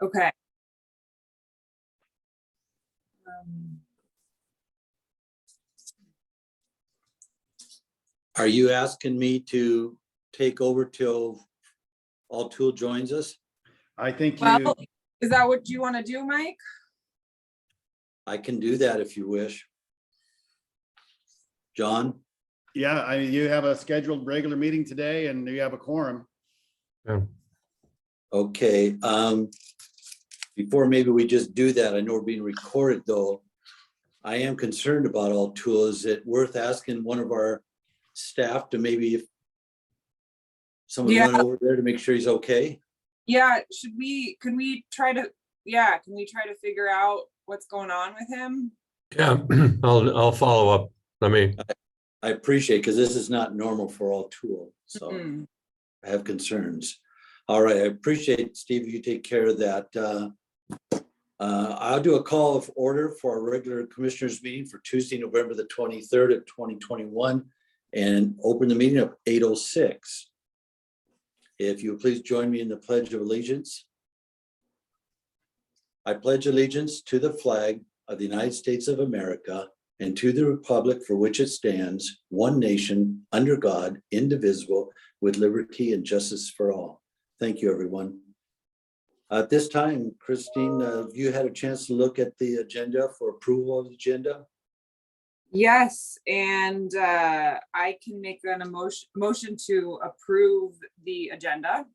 Okay. Are you asking me to take over till O'Toole joins us? I think Well, is that what you want to do, Mike? I can do that if you wish. John? yeah, you have a scheduled regular meeting today and you have a quorum. Yeah. Okay, before maybe we just do that, I know we're being recorded though. I am concerned about O'Toole. Is it worth asking one of our staff to maybe if someone Yeah. run over there to make sure he's okay? Yeah, can we try to figure out what's going on with him? Yeah, I'll follow up. I appreciate, because this is not normal for O'Toole, so Mm. I have concerns. All right, I appreciate, Steve, you take care of that. I'll do a call of order for our regular commissioners meeting for Tuesday, November the 23rd of 2021, and open the meeting at 8:06. If you would please join me in the Pledge of Allegiance. I pledge allegiance to the flag of the United States of America and to the republic for which it stands, one nation, under God, indivisible, with liberty and justice for all. Thank you, everyone. At this time, Christine, have you had a chance to look at the agenda for approval of the agenda? Yes, and I can make an motion to approve the agenda.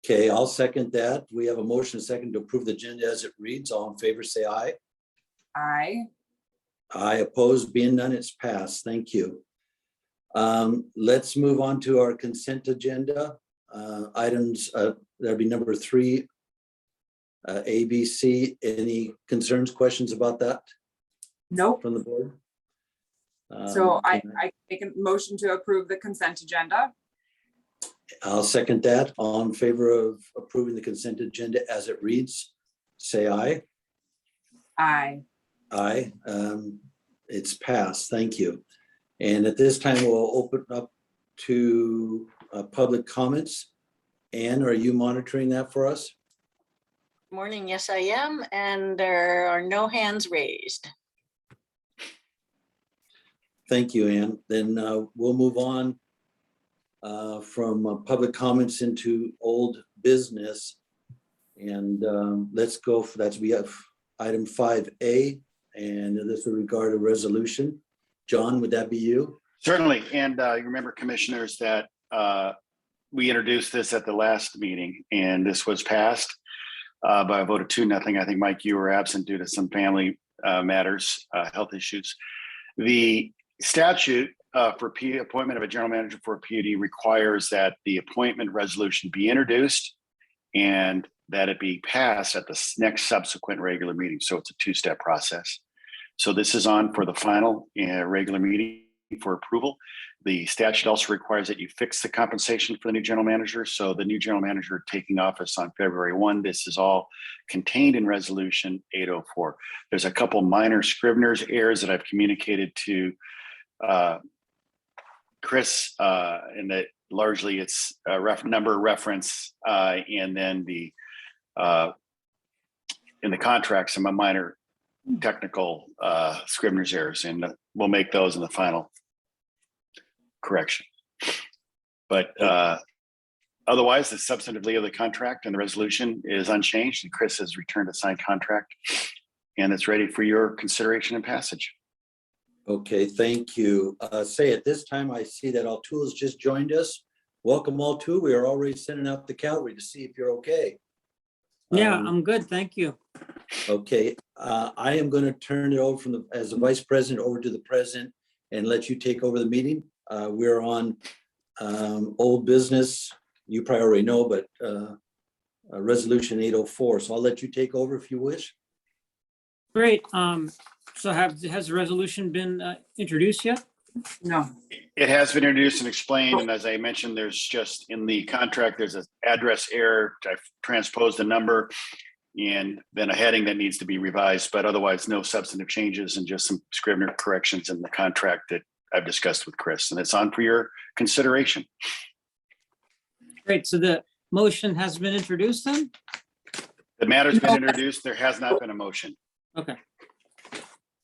Okay, I'll second that. We have a motion second to approve the agenda as it reads. All in favor, say aye. Aye. Aye, opposed, being none, it's passed. Thank you. Let's move on to our consent agenda. Items, that'd be number 3, A, B, C. Any concerns, questions about that Nope. from the board? So I can make a motion to approve the consent agenda. I'll second that. All in favor of approving the consent agenda as it reads, say aye. Aye. Aye. It's passed. Thank you. And at this time, we'll open up to public comments. Ann, are you monitoring that for us? Morning, yes, I am, and there are no hands raised. Thank you, Ann. Then we'll move on from public comments into old business. And let's go for that. We have item 5A, and this will regard a resolution. John, would that be you? Certainly, and you remember, commissioners, that we introduced this at the last meeting, and this was passed by a vote of 2-0. I think, Mike, you were absent due to some family matters, health issues. The statute for appointment of a general manager for a PUD requires that the appointment resolution be introduced and that it be passed at the next subsequent regular meeting. So it's a 2-step process. So this is on for the final regular meeting for approval. The statute also requires that you fix the compensation for the new general manager. So the new general manager taking office on February 1, this is all contained in resolution 804. There's a couple minor Scrivener's errors that I've communicated to Chris, and that largely it's a number reference, and then the in the contract, some minor technical Scrivener's errors, and we'll make those in the final correction. But otherwise, the substantively of the contract and the resolution is unchanged, and Chris has returned a signed contract, and it's ready for your consideration and passage. Okay, thank you. Say at this time, I see that O'Toole has just joined us. Welcome, O'Toole. We are already sending out the cavalry to see if you're okay. Yeah, I'm good, thank you. Okay, I am going to turn it over from as the vice president over to the president and let you take over the meeting. We're on old business. You probably already know, but resolution 804. So I'll let you take over if you wish. Great. So has the resolution been introduced yet? No. It has been introduced and explained, and as I mentioned, there's just in the contract, there's an address error. I've transposed the number and then a heading that needs to be revised, but otherwise no substantive changes and just some Scrivener corrections in the contract that I've discussed with Chris, and it's on for your consideration. Great, so the motion has been introduced then? The matter's been introduced. There has not been a motion. Okay.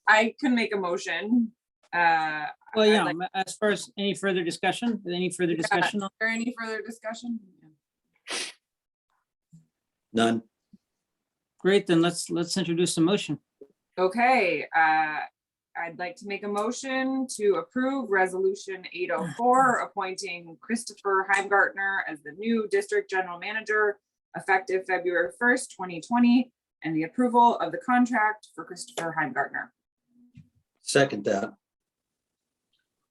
I can make a motion. Well, I'd yeah, like- as far as any further discussion, Is there any further discussion? None. Great, then let's introduce the motion. Okay, I'd like to make a motion to approve resolution 804, appointing Christopher Heimgartner as the new district general manager effective February 1st, 2020, and the approval of the contract for Christopher Heimgartner. Second that.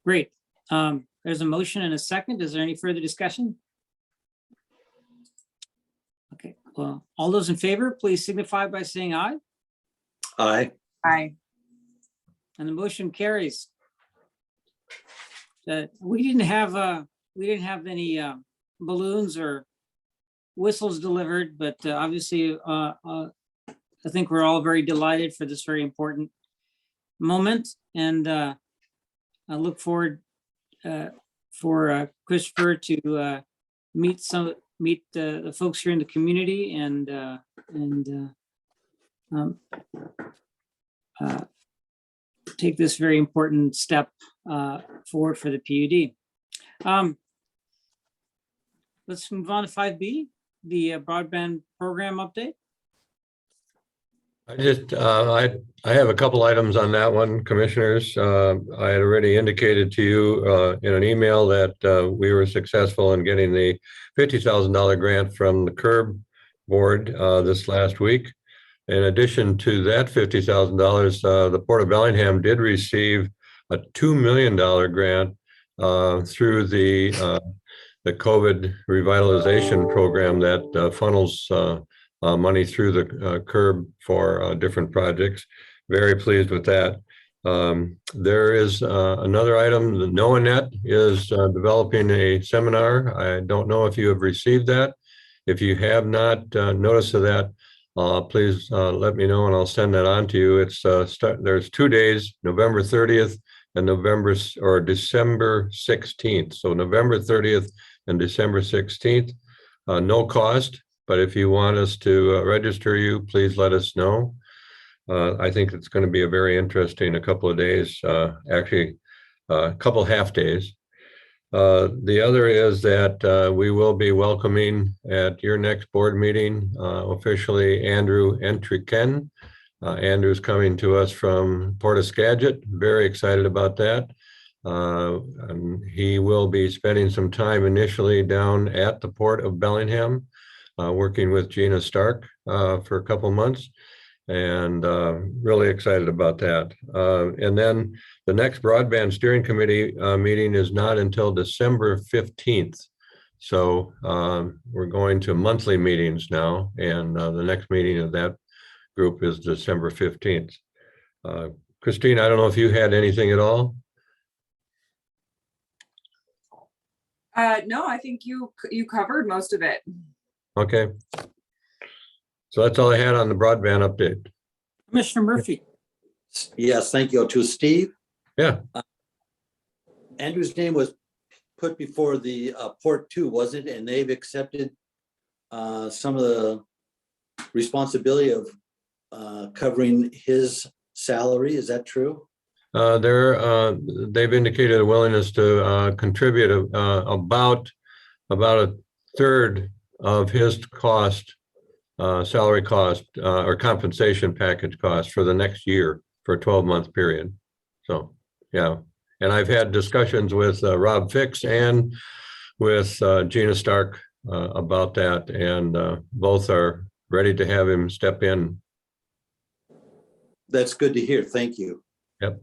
Great. There's a motion and a second. Is there any further discussion? Okay, well, all those in favor, please signify by saying aye, Aye. Aye. and the motion carries. We didn't have any balloons or whistles delivered, but obviously, I think we're all very delighted for this very important moment, and I look forward for Christopher to meet the folks here in the community and take this very important step forward for the PUD. Let's move on to 5B, the broadband program update. I have a couple items on that one, commissioners. I had already indicated to you in an email that we were successful in getting the $50,000 grant from the CURB board this last week. In addition to that $50,000, the Port of Bellingham did receive a $2 million grant through the COVID revitalization program that funnels money through the CURB for different projects. Very pleased with that. There is another item. The NOAANet is developing a seminar. I don't know if you have received that. If you have not notice of that, please let me know and I'll send that on to you. It's there's 2 days, November 30th and December 16th. So November 30th and December 16th, no cost. But if you want us to register you, please let us know. I think it's going to be a very interesting a couple of days, actually a couple half days. The other is that we will be welcoming at your next board meeting officially Andrew Entriken. Andrew's coming to us from Port of Skagit. Very excited about that. And he will be spending some time initially down at the Port of Bellingham, working with Gina Stark for a couple months, and really excited about that. And then the next broadband steering committee meeting is not until December 15th. So we're going to monthly meetings now, and the next meeting of that group is December 15th. Christine, I don't know if you had anything at all? No, I think you covered most of it. Okay. So that's all I had on the broadband update. Commissioner Murphy. Yes, thank you. To Steve. Yeah. Andrew's name was put before the Port 2, wasn't it? And they've accepted some of the responsibility of covering his salary. Is that true? They've indicated a willingness to contribute about a third of his cost, salary cost, or compensation package cost for the next year for a 12-month period. So, yeah. And I've had discussions with Rob Fix and with Gina Stark about that, and both are ready to have him step in. That's good to hear. Thank you. Yep.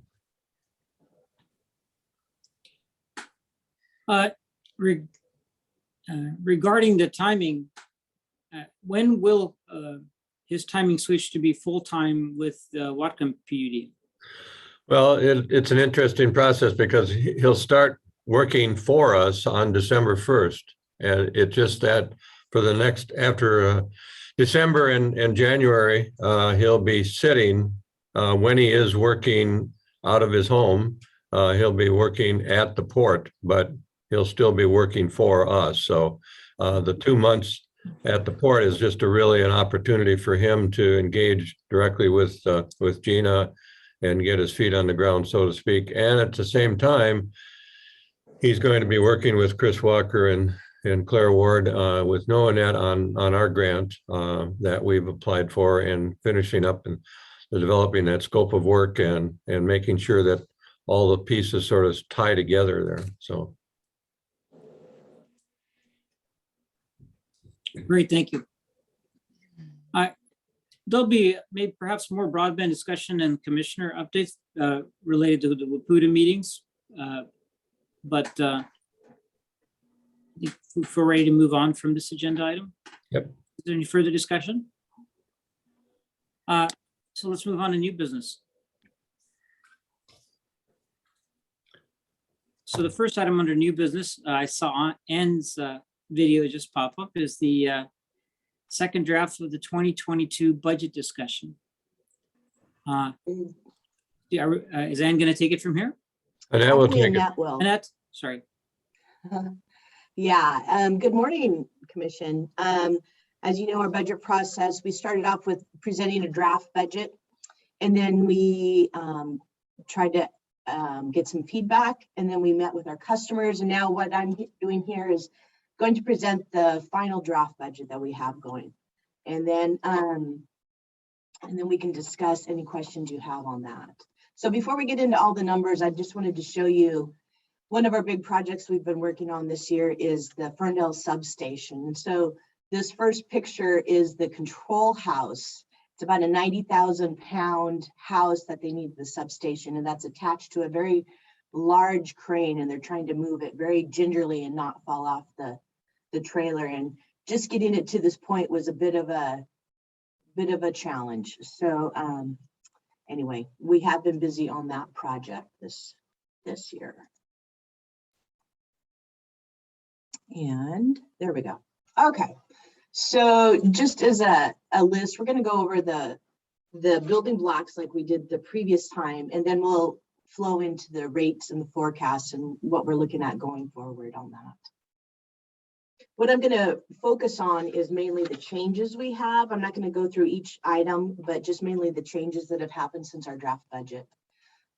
Regarding the timing, when will his timing switch to be full-time with Whatcom PUD? Well, it's an interesting process because he'll start working for us on December 1st. And it's just that for the next, after December and January, he'll be sitting when he is working out of his home. He'll be working at the port, but he'll still be working for us. So the 2 months at the port is just really an opportunity for him to engage directly with Gina and get his feet on the ground, so to speak. And at the same time, he's going to be working with Chris Walker and Claire Ward with NOAANET on our grant that we've applied for, and finishing up and developing that scope of work and making sure that all the pieces sort of tie together there. So. Great, thank you. There'll be maybe perhaps more broadband discussion and commissioner updates related to the Wakuta meetings. But if we're ready to move on from this agenda item. Yep. Is there any further discussion? So let's move on to new business. So the first item under new business, I saw Ann's video just pop up, is the second draft of the 2022 budget discussion. Is Ann going to take it from here? Annette will take it. Annette will. Annette, sorry. Yeah, good morning, Commission. As you know, our budget process, we started off with presenting a draft budget, and then we tried to get some feedback, and then we met with our customers, and now what I'm doing here is going to present the final draft budget that we have going. And then we can discuss any questions you have on that. So before we get into all the numbers, I just wanted to show you one of our big projects we've been working on this year is the Ferndale Substation. And so this first picture is the control house. It's about a 90,000 pound house that they need the substation, and that's attached to a very large crane, and they're trying to move it very gingerly and not fall off the trailer. And just getting it to this point was a bit of a challenge. So anyway, we have been busy on that project this year. And there we go. Okay, so just as a list, we're going to go over the building blocks like we did the previous time, and then we'll flow into the rates and the forecasts and what we're looking at going forward on that. What I'm going to focus on is mainly the changes we have. I'm not going to go through each item, but just mainly the changes that have happened since our draft budget.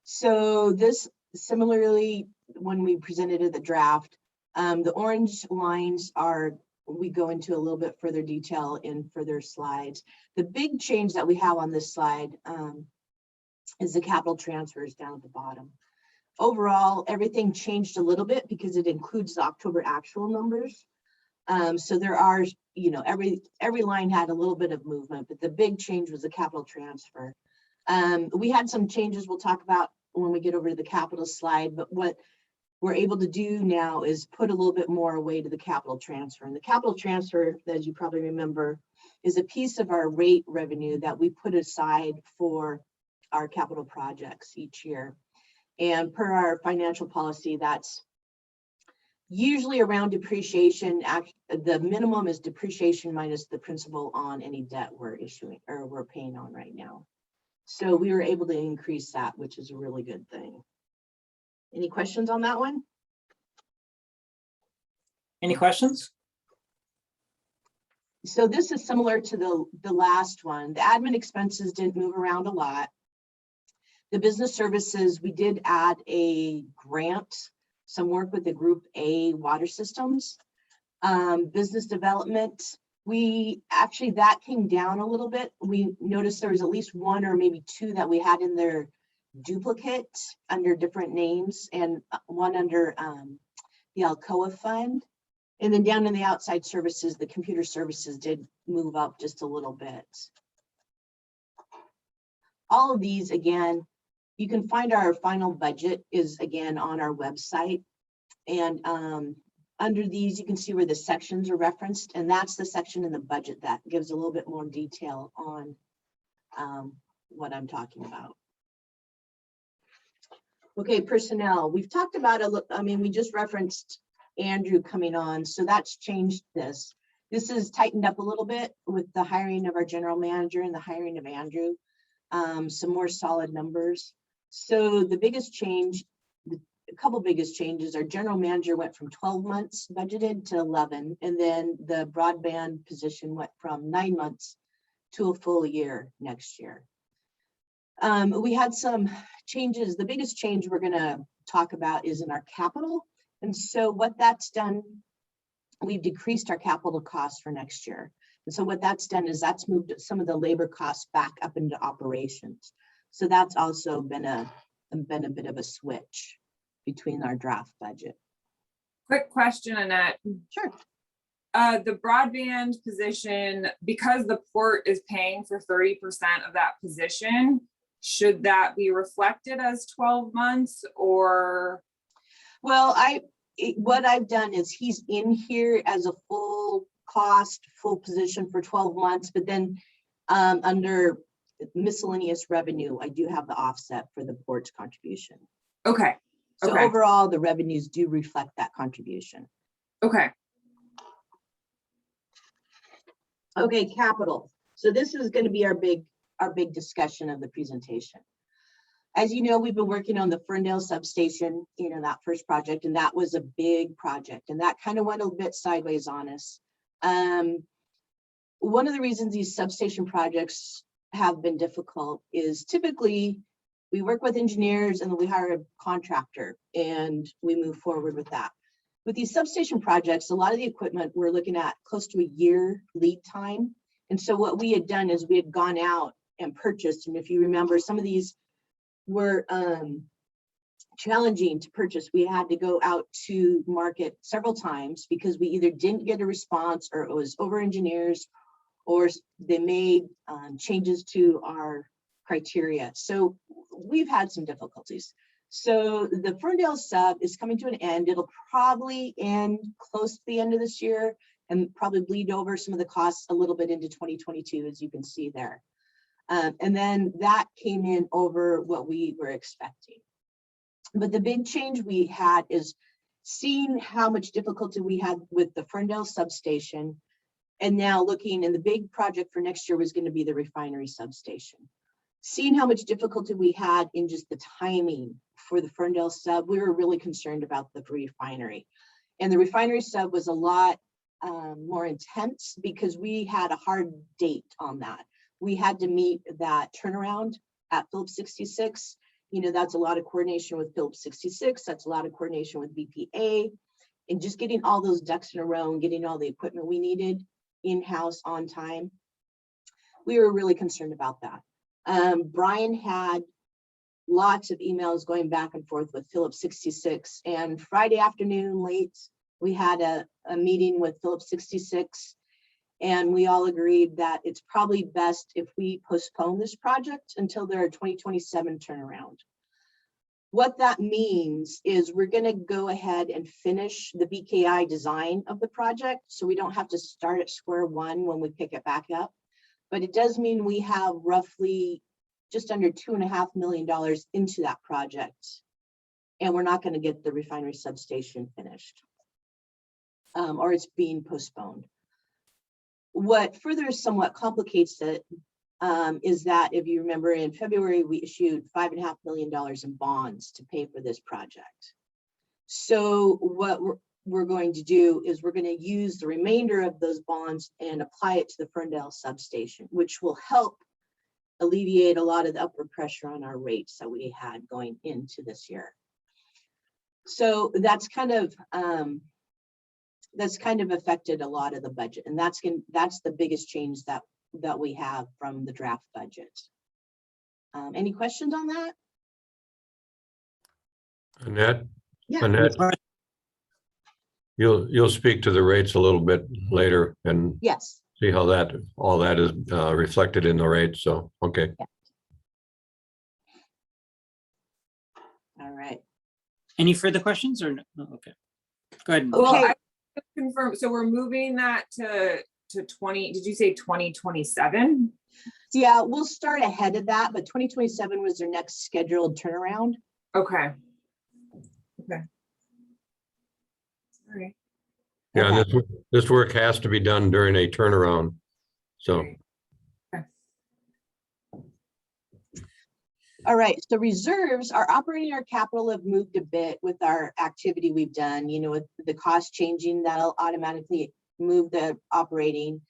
So this, similarly, when we presented the draft, the orange lines are, we go into a little bit further detail in further slides. The big change that we have on this slide is the capital transfers down at the bottom. Overall, everything changed a little bit because it includes the October actual numbers. So there are, you know, every line had a little bit of movement, but the big change was the capital transfer. We had some changes we'll talk about when we get over to the capital slide, but what we're able to do now is put a little bit more away to the capital transfer. And the capital transfer, as you probably remember, is a piece of our rate revenue that we put aside for our capital projects each year. And per our financial policy, that's usually around depreciation. The minimum is depreciation minus the principal on any debt we're issuing or we're paying on right now. So we were able to increase that, which is a really good thing. Any questions on that one? Any questions? So this is similar to the last one. The admin expenses didn't move around a lot. The business services, we did add a grant, some work with the Group A water systems. Business development, that came down a little bit. We noticed there was at least one or maybe two that we had in their duplicate under different names, and one under the Alcoa fund. And then down in the outside services, the computer services did move up just a little bit. All of these, again, you can find our final budget is again on our website. And under these, you can see where the sections are referenced. And that's the section in the budget that gives a little bit more detail on what I'm talking about. Okay, personnel. We've talked about we just referenced Andrew coming on, so that's changed this. This is tightened up a little bit with the hiring of our general manager and the hiring of Andrew. Some more solid numbers. So the biggest change couple biggest changes. Our general manager went from 12 months budgeted to 11, and then the broadband position went from 9 months to a full year next year. We had some changes. The biggest change we're going to talk about is in our capital. And so what that's done, we've decreased our capital costs for next year. And so what that's done is that's moved some of the labor costs back up into operations. So that's also been a bit of a switch between our draft budget. Quick question, Annette. Sure. The broadband position, because the port is paying for 30% of that position, should that be reflected as 12 months or? Well, what I've done is he's in here as a full cost, full position for 12 months, but then under miscellaneous revenue, I do have the offset for the port's contribution. Okay. So Okay. overall, the revenues do reflect that contribution. Okay. Okay, capital. So this is going to be our big discussion of the presentation. As you know, we've been working on the Ferndale Substation, that first project, and that was a big project, and that kind of went a bit sideways on us. One of the reasons these substation projects have been difficult is typically we work with engineers and then we hire a contractor and we move forward with that. With these substation projects, a lot of the equipment we're looking at close to a year lead time. And so what we had done is we had gone out and purchased, and if you remember, some of these were challenging to purchase. We had to go out to market several times because we either didn't get a response or it was over engineers or they made changes to our criteria. So we've had some difficulties. So the Ferndale sub is coming to an end. It'll probably end close to the end of this year and probably bleed over some of the costs a little bit into 2022, as you can see there. And then that came in over what we were expecting. But the big change we had is seeing how much difficulty we had with the Ferndale substation. And now looking, and the big project for next year was going to be the refinery substation. Seeing how much difficulty we had in just the timing for the Ferndale sub, we were really concerned about the refinery. And the refinery sub was a lot more intense because we had a hard date on that. We had to meet that turnaround at Phillips 66. That's a lot of coordination with Phillips 66. That's a lot of coordination with BPA, and just getting all those ducks in a row and getting all the equipment we needed in-house on time. We were really concerned about that. Brian had lots of emails going back and forth with Phillips 66, and Friday afternoon late, we had a meeting with Phillips 66, and we all agreed that it's probably best if we postpone this project until their 2027 turnaround. What that means is we're going to go ahead and finish the BKI design of the project, so we don't have to start at square one when we pick it back up. But it does mean we have roughly just under $2.5 million into that project, and we're not going to get the refinery substation finished, or it's being postponed. What further somewhat complicates it is that, if you remember, in February, we issued $5.5 million in bonds to pay for this project. So what we're going to do is we're going to use the remainder of those bonds and apply it to the Ferndale substation, which will help alleviate a lot of the upward pressure on our rates that we had going into this year. So that's kind of affected a lot of the budget, and that's the biggest change that we have from the draft budget. Any questions on that? Annette? Yeah. Annette, you'll speak to the rates a little bit later and Yes. see how all that is reflected in the rates. So, okay. Yeah. All right. Any further questions or no? No, okay. Go ahead. Well, Okay. I confirm. So we're moving that to 20. Did you say 2027? Yeah, we'll start ahead of that, but 2027 was their next scheduled turnaround. Okay. Okay. All right. Yeah, Okay. and this work has to be done during a turnaround. So, All right, so reserves, our operating, our capital have moved a bit with our activity we've done, you know, with the cost changing, that'll automatically move the operating.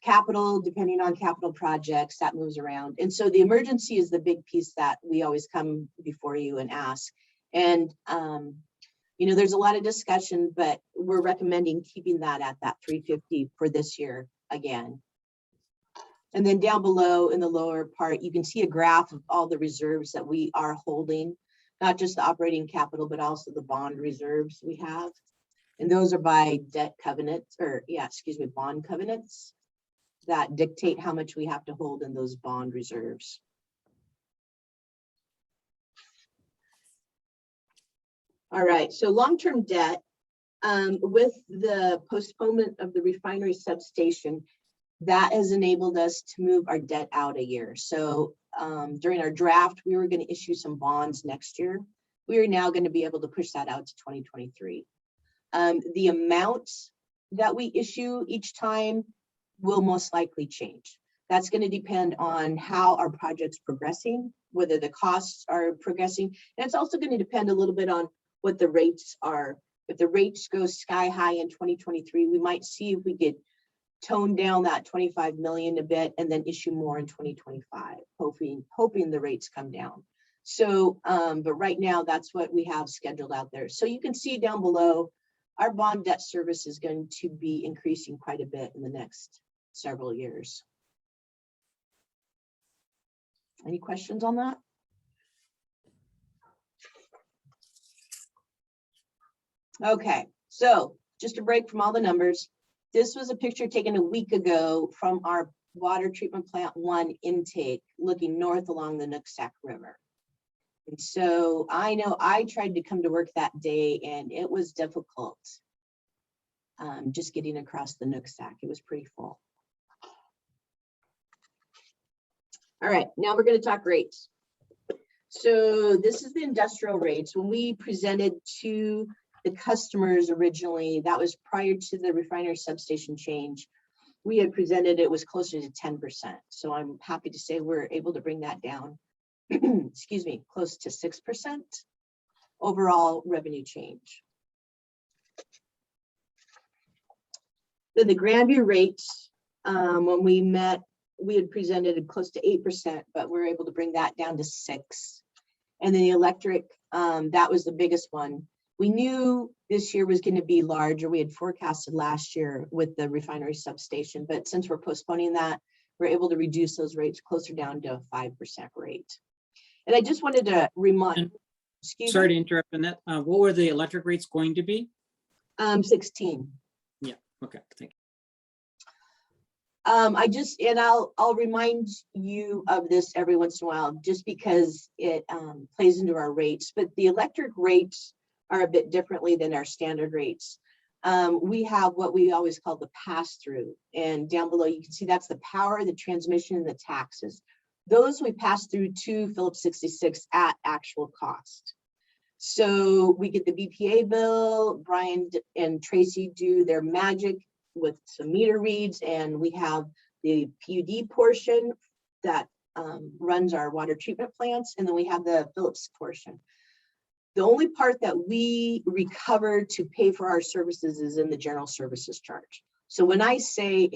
Capital, depending on capital projects, that moves around. And so the emergency is the big piece that we always come before you and ask. And, you know, there's a lot of discussion, but we're recommending keeping that at that 350 for this year again. And then down below in the lower part, you can see a graph of all the reserves that we are holding, not just the operating capital, but also the bond reserves we have. And those are by debt covenants, or bond covenants that dictate how much we have to hold in those bond reserves. All right, so long-term debt, with the postponement of the refinery substation, that has enabled us to move our debt out a year. So during our draft, we were going to issue some bonds next year. We are now going to be able to push that out to 2023. The amounts that we issue each time will most likely change. That's going to depend on how our project's progressing, whether the costs are progressing. And it's also going to depend a little bit on what the rates are. If the rates go sky high in 2023, we might see if we get tone down that 25 million a bit and then issue more in 2025, hoping the rates come down. So, but right now that's what we have scheduled out there. So you can see down below, our bond debt service is going to be increasing quite a bit in the next several years. Any questions on that? Okay, so just a break from all the numbers. This was a picture taken a week ago from our water treatment plant 1 intake, looking north along the Nooksack River. And so I know I tried to come to work that day and it was difficult. Just getting across the Nooksack, it was pretty full. All right, now we're going to talk rates. So this is the industrial rates. When we presented to the customers originally, that was prior to the refinery substation change, we had presented it was closer to 10%. So I'm happy to say we're able to bring that down, excuse me, close to 6% overall revenue change. Then the Grandview rates, when we met, we had presented close to 8%, but we were able to bring that down to 6%. And then the electric, that was the biggest one. We knew this year was going to be larger. We had forecasted last year with the refinery substation, but since we're postponing that, we're able to reduce those rates closer down to a 5% rate. And I just wanted to remind, Sorry to interrupt on that. What were the electric rates going to be? 16. Yeah, okay, thank you. I'll remind you of this every once in a while, just because it plays into our rates, but the electric rates are a bit differently than our standard rates. We have what we always call the pass-through, and down below you can see that's the power, the transmission, and the taxes. Those we pass through to Phillips 66 at actual cost. So we get the BPA bill, Brian and Tracy do their magic with some meter reads, and we have the PUD portion that runs our water treatment plants, and then we have the Phillips portion. The only part that we recover to pay for our services is in the general services charge. So when I say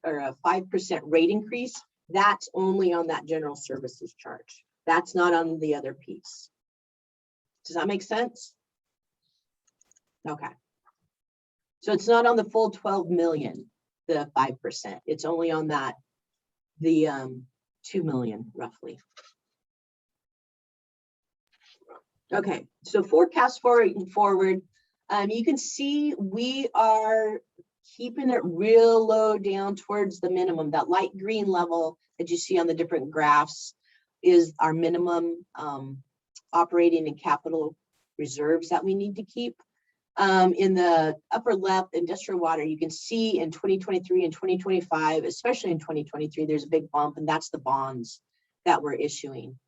a 5% rate increase, that's only on that general services charge. That's not on the other piece. Does that make sense? Okay. So it's not on the full 12 million, the 5%. It's only on that, the 2 million roughly. Okay, so forecast forward, you can see we are keeping it real low down towards the minimum. That light green level that you see on the different graphs is our minimum operating and capital reserves that we need to keep. In the upper left, industrial water, you can see in 2023 and 2025, especially in 2023, there's a big bump, and that's the bonds that we're issuing.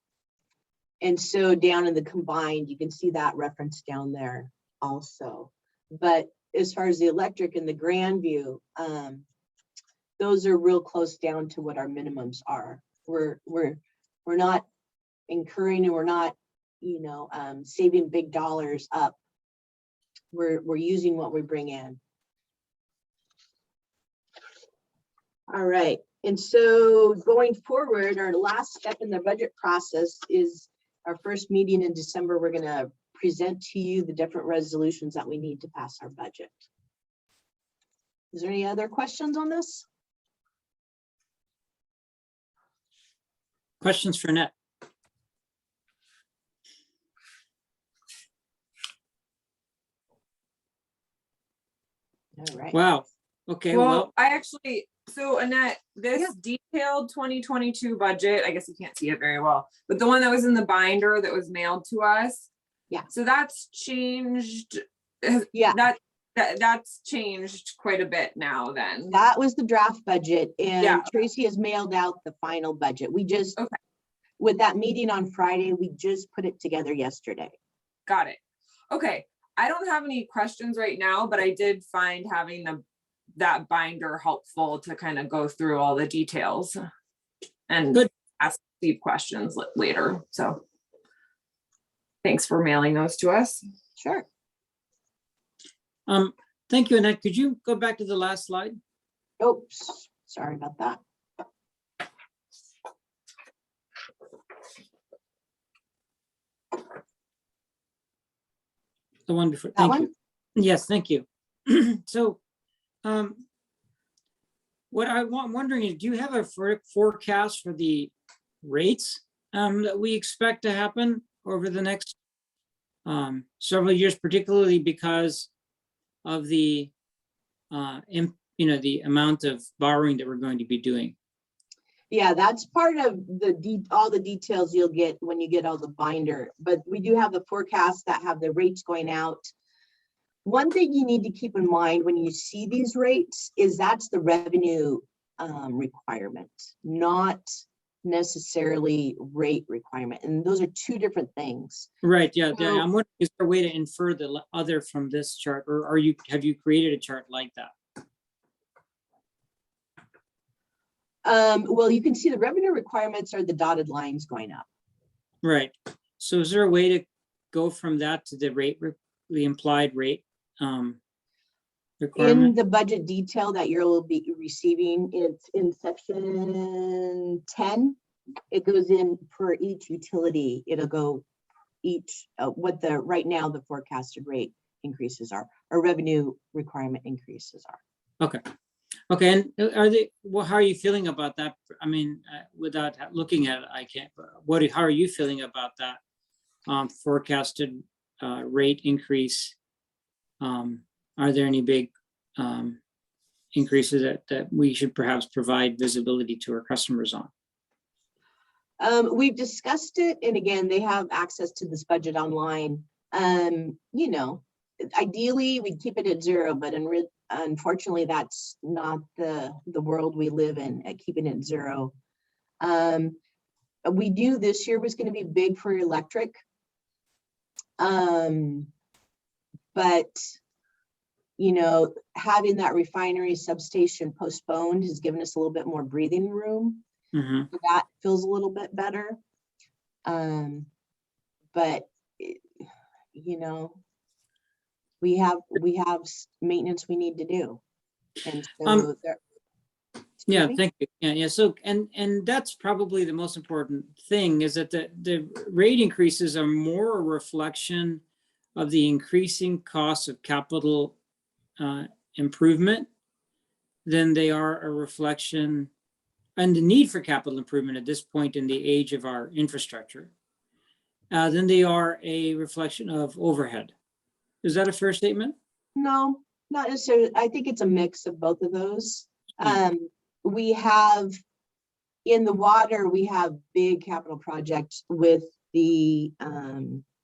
And so down in the combined, you can see that reference down there also. But as far as the electric and the Grandview, those are real close down to what our minimums are. We're not incurring and we're not, saving big dollars up. We're using what we bring in. All right. And so going forward, our last step in the budget process is our first meeting in December. We're going to present to you the different resolutions that we need to pass our budget. Is there any other questions on this? Questions for Annette? All right. Wow. Okay, Well, well, I actually, so Annette, this detailed 2022 budget, I guess you can't see it very well, but the one that was in the binder that was mailed to us. Yeah. So that's changed. Yeah. That's changed quite a bit now then. That was the draft budget, Yeah. and Tracy has mailed out the final budget. We just, Okay. with that meeting on Friday, we just put it together yesterday. Got it. Okay. I don't have any questions right now, but I did find having that binder helpful to kind of go through all the details and Good. ask Steve questions later. So thanks for mailing those to us. Sure. thank you, Annette. Could you go back to the last slide? Oops, sorry about that. The one before, That thank one? you. Yes, thank you. So, what I'm wondering is, do you have a forecast for the rates that we expect to happen over the next several years, particularly because of the the amount of borrowing that we're going to be doing? Yeah, that's part of all the details you'll get when you get all the binder, but we do have the forecasts that have the rates going out. One thing you need to keep in mind when you see these rates is that's the revenue requirement, not necessarily rate requirement. And those are two different things. Right, yeah, So- I'm wondering, is there a way to infer the other from this chart, or have you created a chart like that? Well, you can see the revenue requirements are the dotted lines going up. Right, so is there a way to go from that to the rate, the implied rate In requirement? the budget detail that you'll be receiving, it's in section 10. It goes in per each utility. It'll go each, what right now the forecasted rate increases are, or revenue requirement increases are. Okay, and how are you feeling about that? I mean, without looking at it, I can't, but how are you feeling about that forecasted rate increase? Are there any big increases that we should perhaps provide visibility to our customers on? We've discussed it, and again, they have access to this budget online. Ideally, we'd keep it at zero, but unfortunately, that's not the world we live in, at keeping it zero. We knew this year was going to be big for electric. But having that refinery substation postponed has given us a little bit more breathing room. Mhm. So that feels a little bit better. But we have maintenance we need to do. And so Yeah, excuse me? thank you. Yeah. So, and that's probably the most important thing, is that the rate increases are more a reflection of the increasing cost of capital improvement than they are a reflection, and the need for capital improvement at this point in the age of our infrastructure, than they are a reflection of overhead. Is that a fair statement? No, not necessarily. I think it's a mix of both of those. We have, in the water, we have big capital projects with the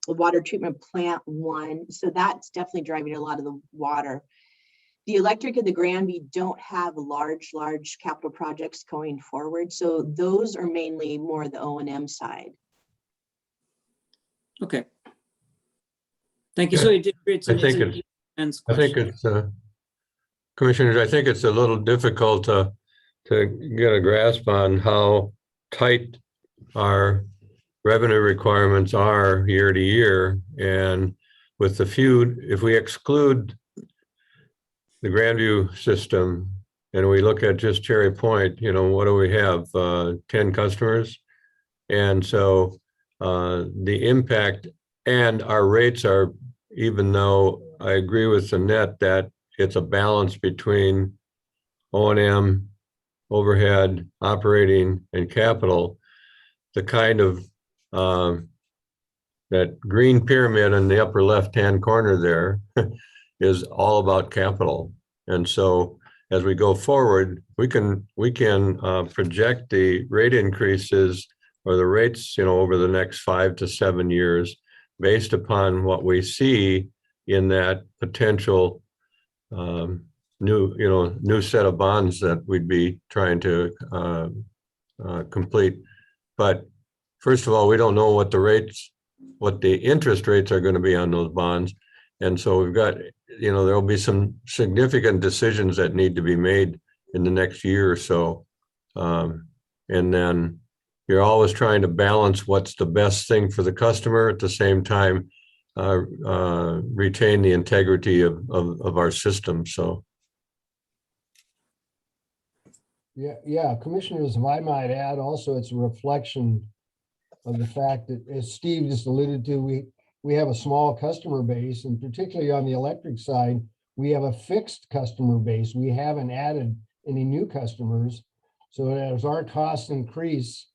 water treatment plant 1. So that's definitely driving a lot of the water. The electric and the Granby don't have large capital projects going forward. So those are mainly more the O&M side. Okay. Thank you. So it's I think it's, Commissioners, I think it's a little difficult to get a grasp on how tight our revenue requirements are year to year. And with the few, if we exclude the Grandview system and we look at just Cherry Point, what do we have? 10 customers. And so the impact and our rates are, even though I agree with Annette that it's a balance between O&M, overhead, operating, and capital, the kind of that green pyramid in the upper left-hand corner there is all about capital. And so as we go forward, we can project the rate increases or the rates, over the next 5 to 7 years based upon what we see in that potential new set of bonds that we'd be trying to complete. But first of all, we don't know what the interest rates are going to be on those bonds. And so we've got, there'll be some significant decisions that need to be made in the next year or so. And then you're always trying to balance what's the best thing for the customer, at the same time retain the integrity of our system. So. Yeah, commissioners, if I might add, also it's a reflection of the fact that, as Steve just alluded to, we have a small customer base, and particularly on the electric side, we have a fixed customer base. We haven't added any new customers. So as our costs increase,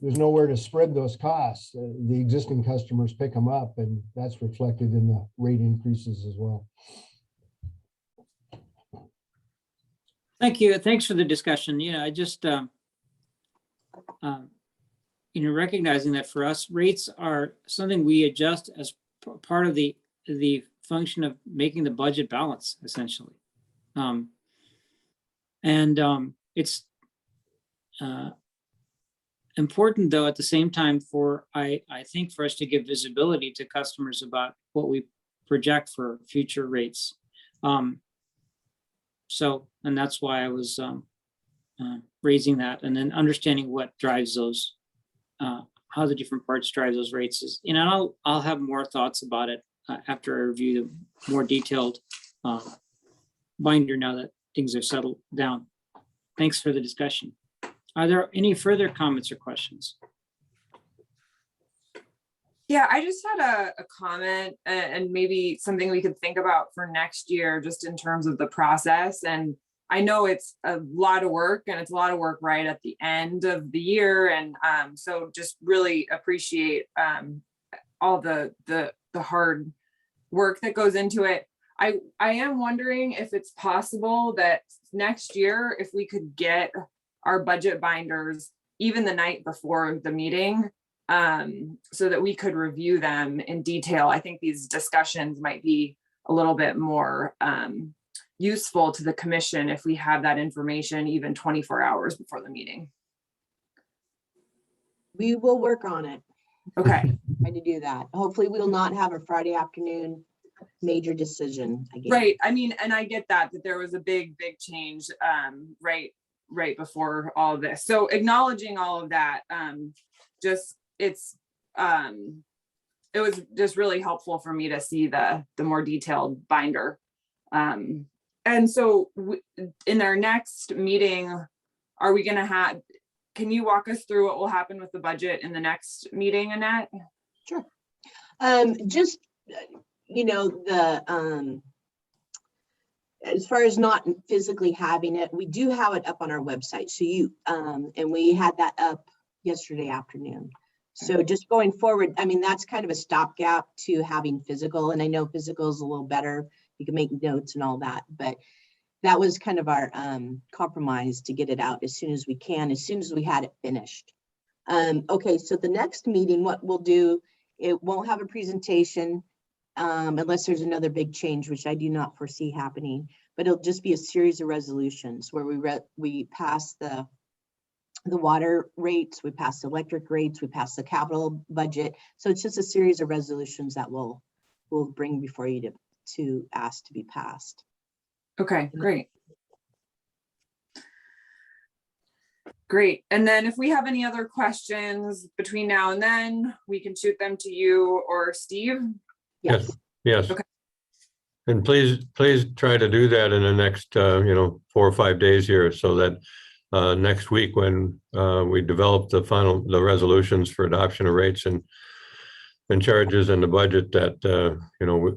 there's nowhere to spread those costs. The existing customers pick them up, and that's reflected in the rate increases as well. Thank you. Thanks for the discussion. I just, recognizing that for us, rates are something we adjust as part of the function of making the budget balance, essentially. It's important, though, at the same time I think for us to give visibility to customers about what we project for future rates. And that's why I was raising that, and then understanding what drives those, how the different parts drive those rates is, I'll have more thoughts about it after I review the more detailed binder now that things are settled down. Thanks for the discussion. Are there any further comments or questions? Yeah, I just had a comment and maybe something we could think about for next year, just in terms of the process. And I know it's a lot of work, and it's a lot of work right at the end of the year. And so just really appreciate all the hard work that goes into it. I am wondering if it's possible that next year, if we could get our budget binders even the night before the meeting, so that we could review them in detail. I think these discussions might be a little bit more useful to the commission if we have that information even 24 hours before the meeting. We will work on it. Okay. Try to do that. Hopefully we will not have a Friday afternoon major decision again. Right. I mean, and I get that there was a big change right before all of this. So acknowledging all of that, it was just really helpful for me to see the more detailed binder. And so in our next meeting, are we going to can you walk us through what will happen with the budget in the next meeting, Annette? Sure. Just, as far as not physically having it, we do have it up on our website. So and we had that up yesterday afternoon. So just going forward, I mean, that's kind of a stopgap to having physical. And I know physical is a little better. You can make notes and all that, but that was kind of our compromise to get it out as soon as we can, as soon as we had it finished. Okay, so the next meeting, what we'll do, it won't have a presentation unless there's another big change, which I do not foresee happening, but it'll just be a series of resolutions where we pass the water rates, we pass the electric rates, we pass the capital budget. So it's just a series of resolutions that we'll bring before you to ask to be passed. Okay, great. Great. And then if we have any other questions between now and then, we can shoot them to you or Steve. Yes, Yes. Okay. And please try to do that in the next, 4 or 5 days here, so that next week when we develop the resolutions for adoption of rates and charges and the budget, that,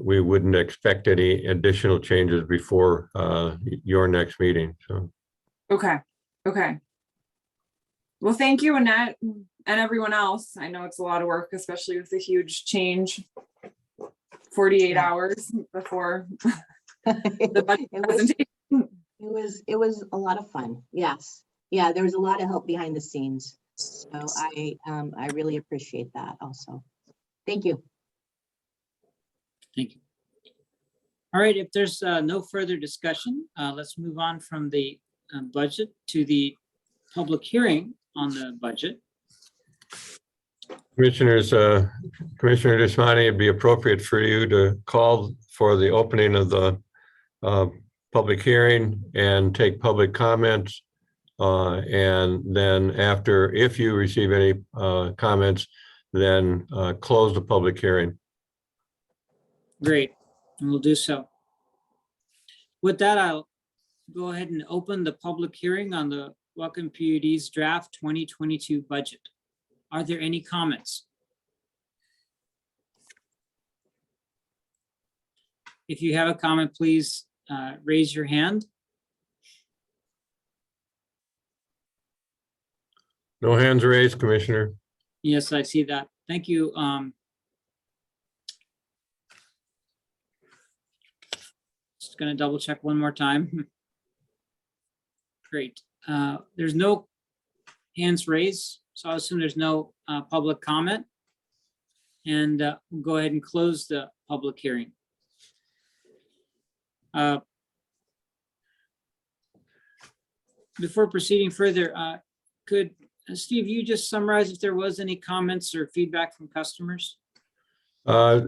we wouldn't expect any additional changes before your next meeting. So, Okay. Well, thank you, Annette, and everyone else. I know it's a lot of work, especially with the huge change. 48 Yeah. hours before the budget It was- presentation. it was a lot of fun. Yes. Yeah, there was a lot of help behind the scenes. So I really appreciate that also. Thank you. Thank you. All right, if there's no further discussion, let's move on from the budget to the public hearing on the budget. Commissioners, Commissioner Desmani, it'd be appropriate for you to call for the opening of the public hearing and take public comments. And then after, if you receive any comments, then close the public hearing. Great, and we'll do so. With that, I'll go ahead and open the public hearing on the Whatcom PUD's draft 2022 budget. Are there any comments? If you have a comment, please raise your hand. No hands raised, Commissioner. Yes, I see that. Thank you. Just gonna double check one more time. Great. There's no hands raised, so I assume there's no public comment. And we'll go ahead and close the public hearing. Before proceeding further, could Steve, you just summarize if there was any comments or feedback from customers? I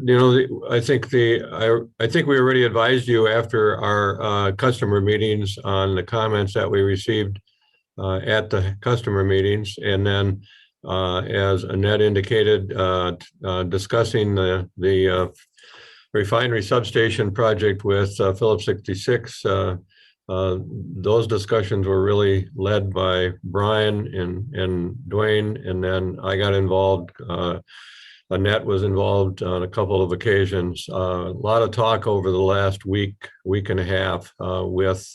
think I think we already advised you after our customer meetings on the comments that we received at the customer meetings. And then as Annette indicated, discussing the refinery substation project with Phillips 66, those discussions were really led by Brian and Dwayne, and then I got involved. Annette was involved on a couple of occasions. A lot of talk over the last week and a half with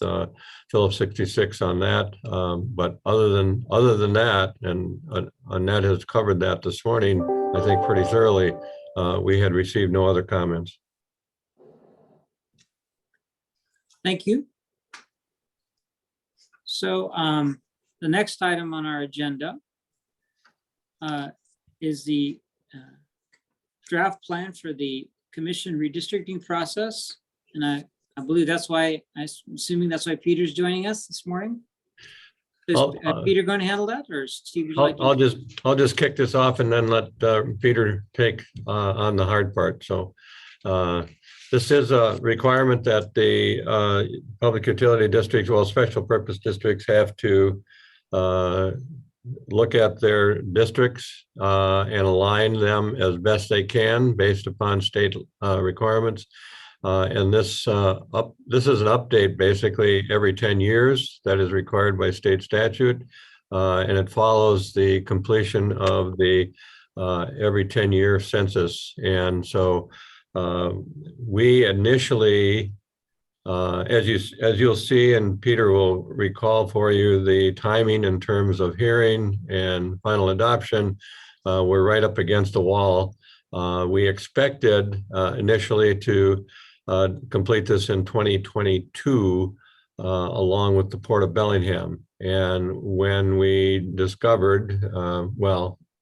Phillips 66 on that. But other than that, and Annette has covered that this morning, I think pretty thoroughly, we had received no other comments. Thank you. So the next item on our agenda is the draft plan for the commission redistricting process. And I believe that's why, I'm assuming that's why Peter's joining us this morning. Is Peter going to handle that, or Steve? Would you like to? I'll just kick this off and then let Peter take on the hard part. So this is a requirement that the public utility districts, well, special purpose districts, have to look at their districts and align them as best they can based upon state requirements. And this is an update basically every 10 years that is required by state statute. And it follows the completion of the every 10-year census. And so we initially, as you'll see, and Peter will recall for you, the timing in terms of hearing and final adoption, we're right up against the wall. We expected initially to complete this in 2022, along with the Port of Bellingham. And when we discovered,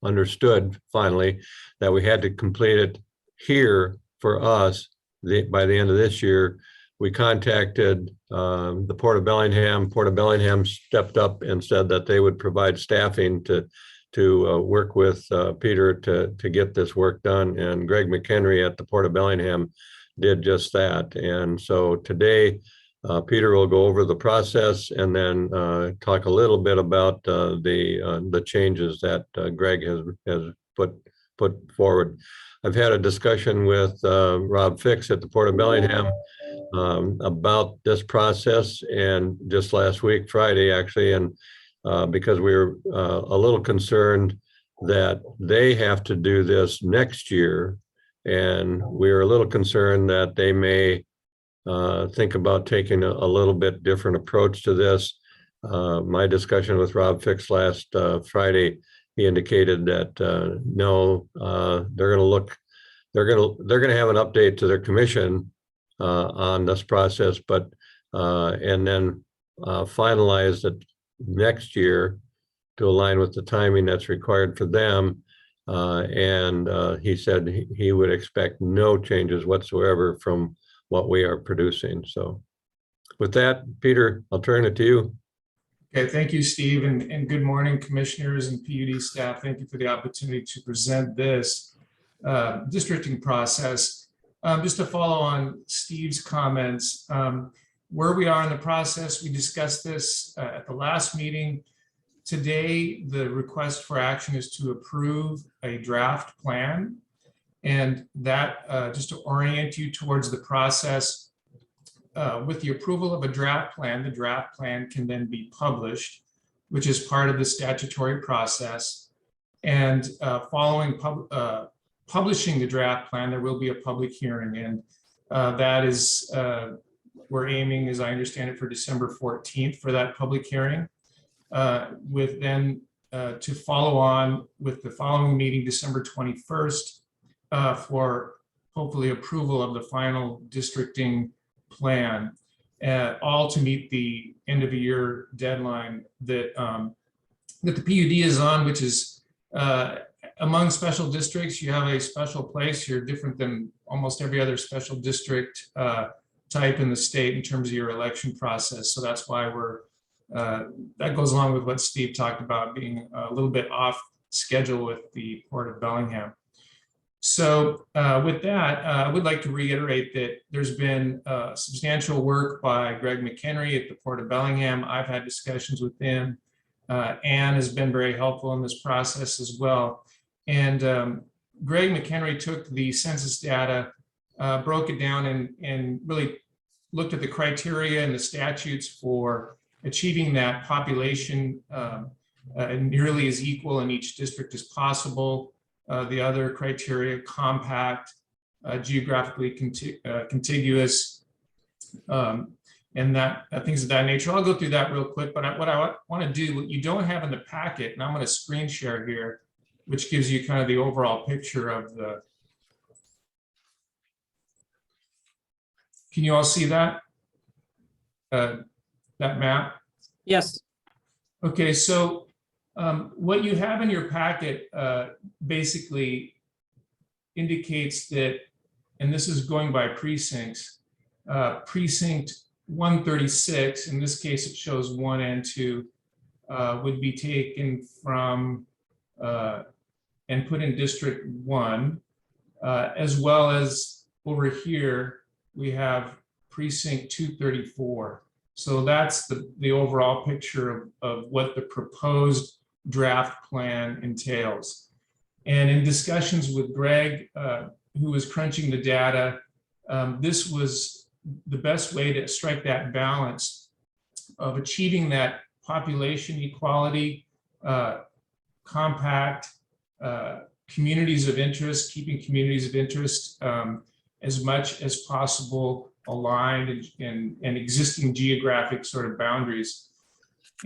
understood finally that we had to complete it here for us by the end of this year, we contacted the Port of Bellingham. Port of Bellingham stepped up and said that they would provide staffing to work with Peter to get this work done. And Greg McHenry at the Port of Bellingham did just that. And so today Peter will go over the process and then talk a little bit about the changes that Greg has put forward. I've had a discussion with Rob Fix at the Port of Bellingham about this process, and just last week, Friday, actually, and because we were a little concerned that they have to do this next year, and we were a little concerned that they may think about taking a little bit different approach to this. My discussion with Rob Fix last Friday, he indicated that no, they're going to have an update to their commission on this process, but and then finalize it next year to align with the timing that's required for them. And he said he would expect no changes whatsoever from what we are producing. So with that, Peter, I'll turn it to you. Okay, thank you, Steve, and good morning, commissioners and PUD staff. Thank you for the opportunity to present this districting process. Just to follow on Steve's comments, where we are in the process, we discussed this at the last meeting. Today, the request for action is to approve a draft plan. And that, just to orient you towards the process, with the approval of a draft plan, the draft plan can then be published, which is part of the statutory process. And following publishing the draft plan, there will be a public hearing. And that is, we're aiming, as I understand it, for December 14th for that public hearing, with then to follow on with the following meeting, December 21st, for hopefully approval of the final districting plan, all to meet the end of the year deadline that that the PUD is on, which is among special districts, you have a special place. You're different than almost every other special district type in the state in terms of your election process. So that's why we're that goes along with what Steve talked about, being a little bit off schedule with the Port of Bellingham. So with that, I would like to reiterate that there's been substantial work by Greg McHenry at the Port of Bellingham. I've had discussions with him. Anne has been very helpful in this process as well. And Greg McHenry took the census data, broke it down, and really looked at the criteria and the statutes for achieving that population nearly as equal in each district as possible. The other criteria: compact, geographically contiguous, and things of that nature. I'll go through that real quick, but what I want to do, what you don't have in the packet, and I'm going to screen share here, which gives you kind of the overall picture of the. Can you all see that? That map? Yes. Okay, so what you have in your packet basically indicates that, and this is going by precincts, precinct 136, in this case it shows 1 and 2, would be taken from and put in District 1, as well as over here we have precinct 234. So that's the overall picture of what the proposed draft plan entails. And in discussions with Greg, who was crunching the data, this was the best way to strike that balance of achieving that population equality, compact, communities of interest, keeping communities of interest as much as possible aligned and existing geographic sort of boundaries.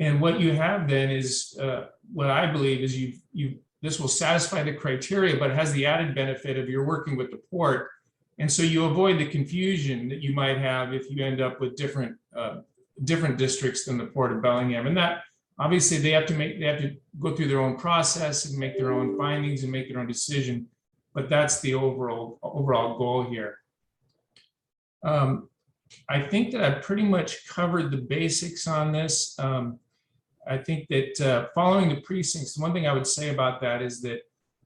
And what you have then is what I believe is this will satisfy the criteria, but has the added benefit of you're working with the port. And so you avoid the confusion that you might have if you end up with different districts than the Port of Bellingham. And that obviously they have to go through their own process and make their own findings and make their own decision. But that's the overall goal here. I think that I've pretty much covered the basics on this. I think that following the precincts, one thing I would say about that is that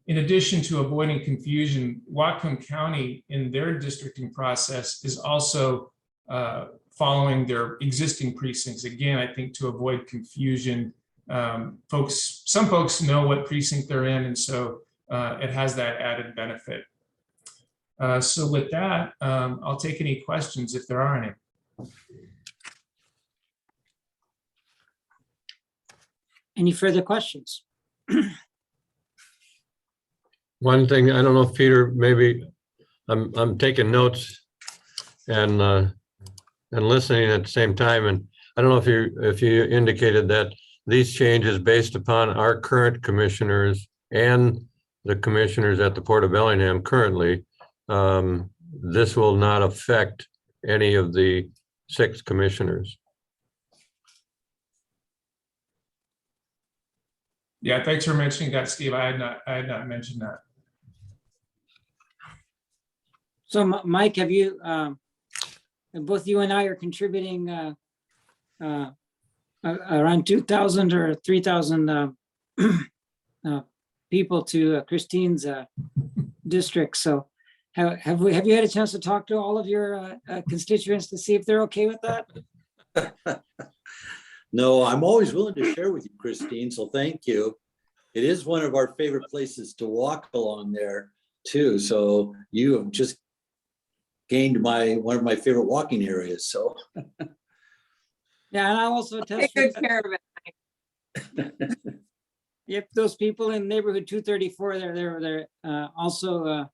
in addition to avoiding confusion, Whatcom County in their districting process is also following their existing precincts. Again, I think to avoid confusion, some folks know what precinct they're in, and so it has that added benefit. So with that, I'll take any questions if there are any. Any further questions? One thing, I don't know if Peter, maybe I'm taking notes and listening at the same time. And I don't know if you indicated that these changes based upon our current commissioners and the commissioners at the Port of Bellingham currently, this will not affect any of the 6 commissioners. Yeah, thanks for mentioning that, Steve. I had not mentioned that. So Mike, have you, both you and I are contributing around 2,000 or 3,000 people to Christine's district. So have you had a chance to talk to all of your constituents to see if they're okay with that? No, I'm always willing to share with you, Christine, so thank you. It is one of our favorite places to walk along there too. So you have just gained one of my favorite walking areas, so. Yeah, and I also Take good care of it. if those people in neighborhood 234, they're also,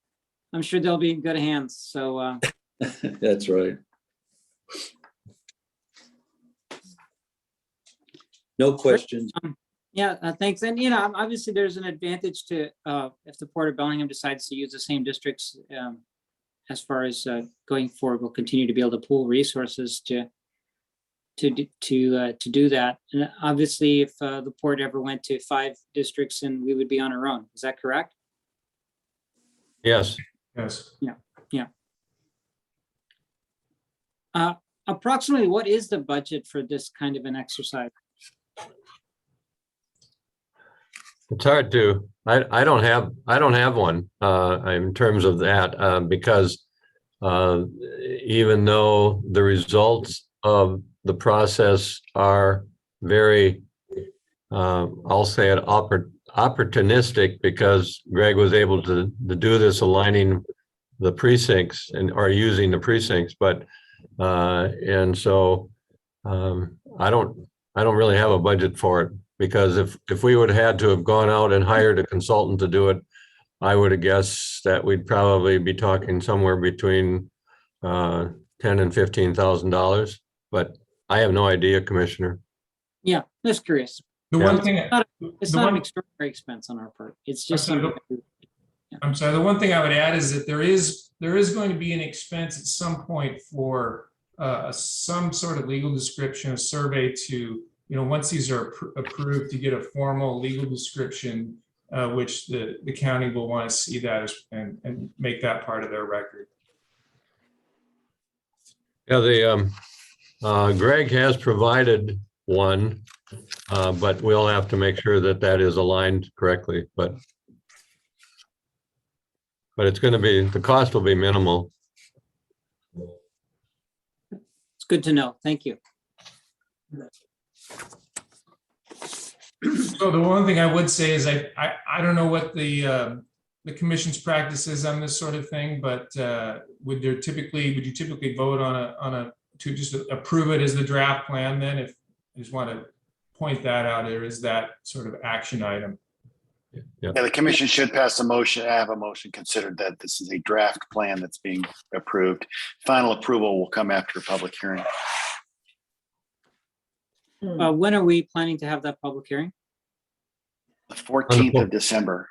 I'm sure they'll be in good hands. So That's right. No questions. yeah, thanks. And obviously there's an advantage to if the Port of Bellingham decides to use the same districts as far as going forward. We'll continue to be able to pool resources to do that. And obviously, if the port ever went to 5 districts, and we would be on our own. Is that correct? Yes. Yes. Yeah. Approximately, what is the budget for this kind of an exercise? It's hard to, I don't have one in terms of that because even though the results of the process are very, I'll say it opportunistic, because Greg was able to do this aligning the precincts or using the precincts, but and so I don't really have a budget for it, because if we would have had to have gone out and hired a consultant to do it, I would have guessed that we'd probably be talking somewhere between $10,000 and $15,000, but I have no idea, Commissioner. Yeah, just curious. The Yeah. one thing, It's The not one- an extraordinary expense on our part. It's just I'm sorry, something. I'm sorry, the one thing I would add is that there is going to be an expense at some point for some sort of legal description, a survey to, once these are approved, to get a formal legal description, which the county will want to see that and make that part of their record. Yeah, Greg has provided one, but we'll have to make sure that that is aligned correctly, but it's going to be, the cost will be minimal. It's good to know. Thank you. So the one thing I would say is I don't know what the commission's practice is on this sort of thing, but would you typically vote to just approve it as the draft plan then? If you just want to point that out, there is that sort of action item. Yeah. Yeah, the commission should pass a motion, have a motion considered that this is a draft plan that's being approved. Final approval will come after a public hearing. When are we planning to have that public hearing? The 14th of December.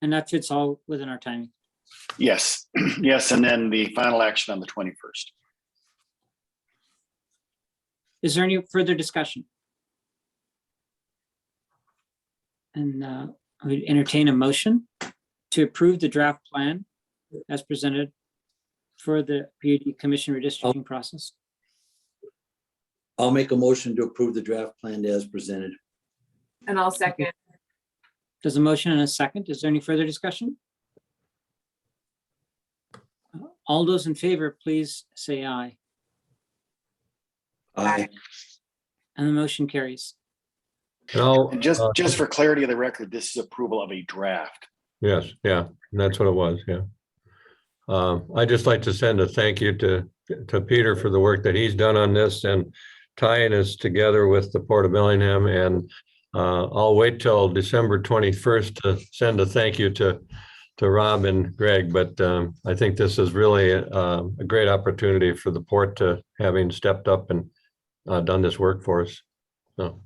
And that fits all within our timing. Yes, yes, and then the final action on the 21st. Is there any further discussion? And I would entertain a motion to approve the draft plan as presented for the PUD Commission redistricting process. I'll make a motion to approve the draft plan as presented. And I'll second. There's a motion and a second. Is there any further discussion? All those in favor, please say aye. Aye. And the motion carries. Now, And just for clarity of the record, this is approval of a draft. yes, yeah, that's what it was, yeah. I'd just like to send a thank you to Peter for the work that he's done on this and tying us together with the Port of Bellingham. And I'll wait till December 21st to send a thank you to Rob and Greg, but I think this is really a great opportunity for the port to having stepped up and done this work for us. So,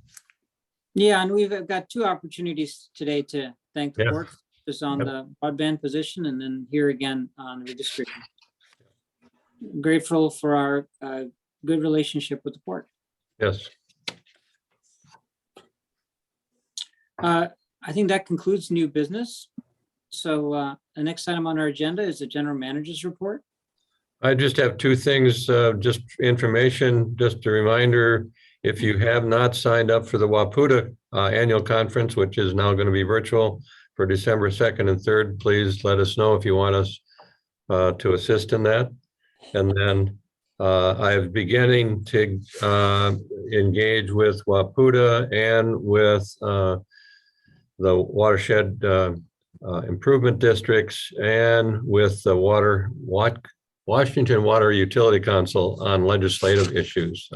Yeah, and we've got two opportunities today to thank the Yes. board, just on Yep. the broadband position and then here again on the redistricting. Grateful for our good relationship with the port. yes, I think that concludes new business. So the next item on our agenda is the general manager's report. I just have two things, just information, just a reminder, if you have not signed up for the Wakuta annual conference, which is now going to be virtual for December 2nd and 3rd, please let us know if you want us to assist in that. And then I'm beginning to engage with Wakuta and with the watershed improvement districts and with the Washington Water Utility Council on legislative issues.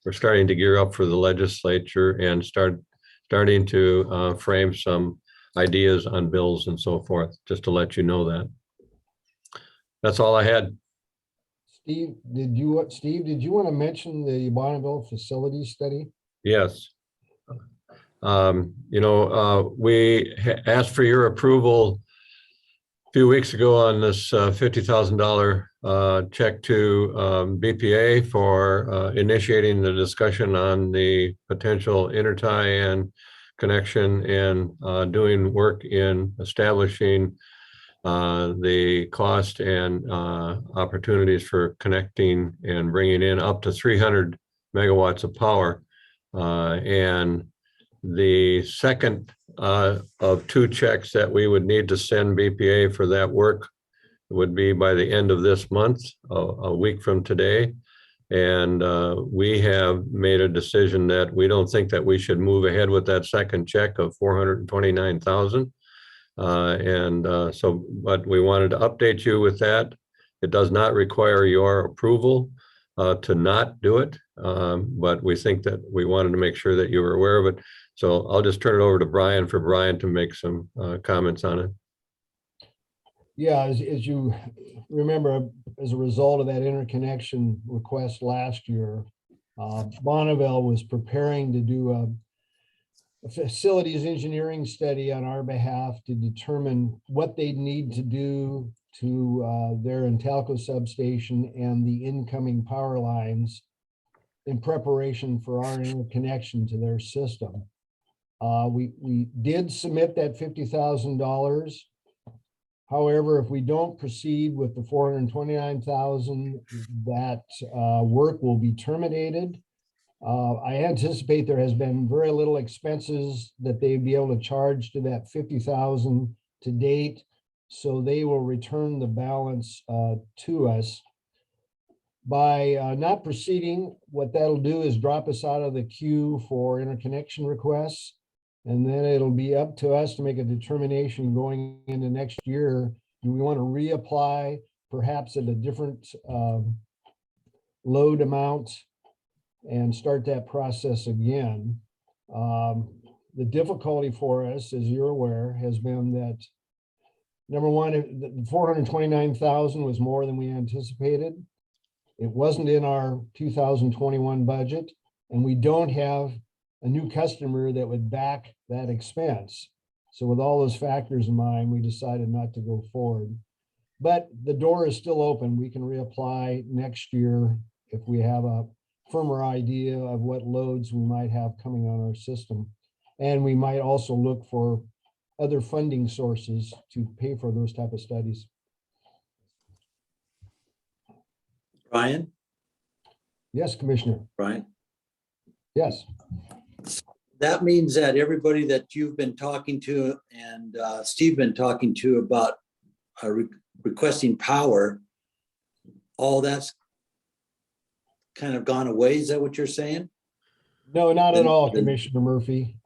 We're starting to gear up for the legislature and starting to frame some ideas on bills and so forth, just to let you know that. That's all I had. Steve, did you want to mention the Bonneville facility study? Yes. We asked for your approval a few weeks ago on this $50,000 check to BPA for initiating the discussion on the potential intertie and connection and doing work in establishing the cost and opportunities for connecting and bringing in up to 300 megawatts of power. And the second of two checks that we would need to send BPA for that work would be by the end of this month, a week from today. And we have made a decision that we don't think that we should move ahead with that second check of $429,000. But we wanted to update you with that. It does not require your approval to not do it, but we think that we wanted to make sure that you were aware of it. So I'll just turn it over to Brian for Brian to make some comments on it. Yeah, as you remember, as a result of that interconnection request last year, Bonneville was preparing to do a facilities engineering study on our behalf to determine what they need to do to their Untitled Substation and the incoming power lines in preparation for our interconnection to their system. We did submit that $50,000. However, if we don't proceed with the $429,000, that work will be terminated. I anticipate there has been very little expenses that they'd be able to charge to that $50,000 to date. So they will return the balance to us. By not proceeding, what that'll do is drop us out of the queue for interconnection requests. And then it'll be up to us to make a determination going into next year. Do we want to reapply perhaps at a different load amount and start that process again? The difficulty for us, as you're aware, has been that, number one, the $429,000 was more than we anticipated. It wasn't in our 2021 budget, and we don't have a new customer that would back that expense. So with all those factors in mind, we decided not to go forward. But the door is still open. We can reapply next year if we have a firmer idea of what loads we might have coming on our system. And we might also look for other funding sources to pay for those type of studies. Brian? Yes, Commissioner. Brian? Yes. That means that everybody that you've been talking to and Steve been talking to about requesting power, all that's kind of gone away. Is that what you're saying? No, not at Then- all, then- Commissioner Murphy.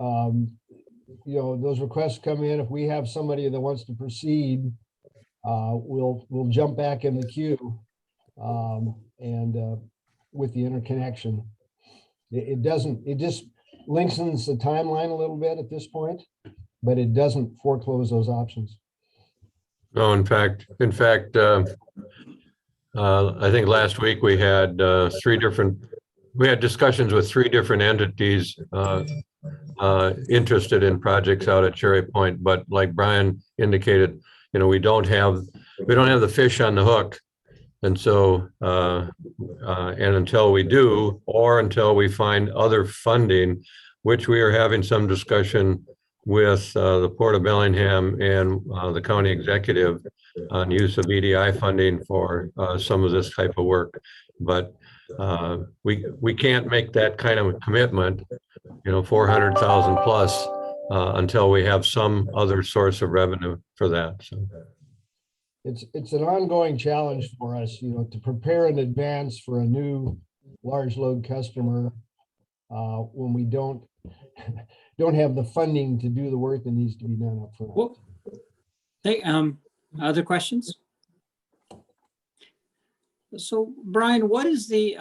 You know, those requests come in. If we have somebody that wants to proceed, we'll jump back in the queue. And with the interconnection, it just lengthens the timeline a little bit at this point, but it doesn't foreclose those options. No, in fact, I think last week we had discussions with 3 different entities interested in projects out at Cherry Point, but like Brian indicated, you know, we don't have the fish on the hook. And so, and until we do, or until we find other funding, which we are having some discussion with the Port of Bellingham and the county executive on use of EDI funding for some of this type of work. But we can't make that kind of a commitment, you know, 400,000 plus until we have some other source of revenue for that. So. It's an ongoing challenge for us, you know, to prepare in advance for a new large load customer when we don't have the funding to do the work that needs to be done up front. Well, hey, other questions? So Brian, what is the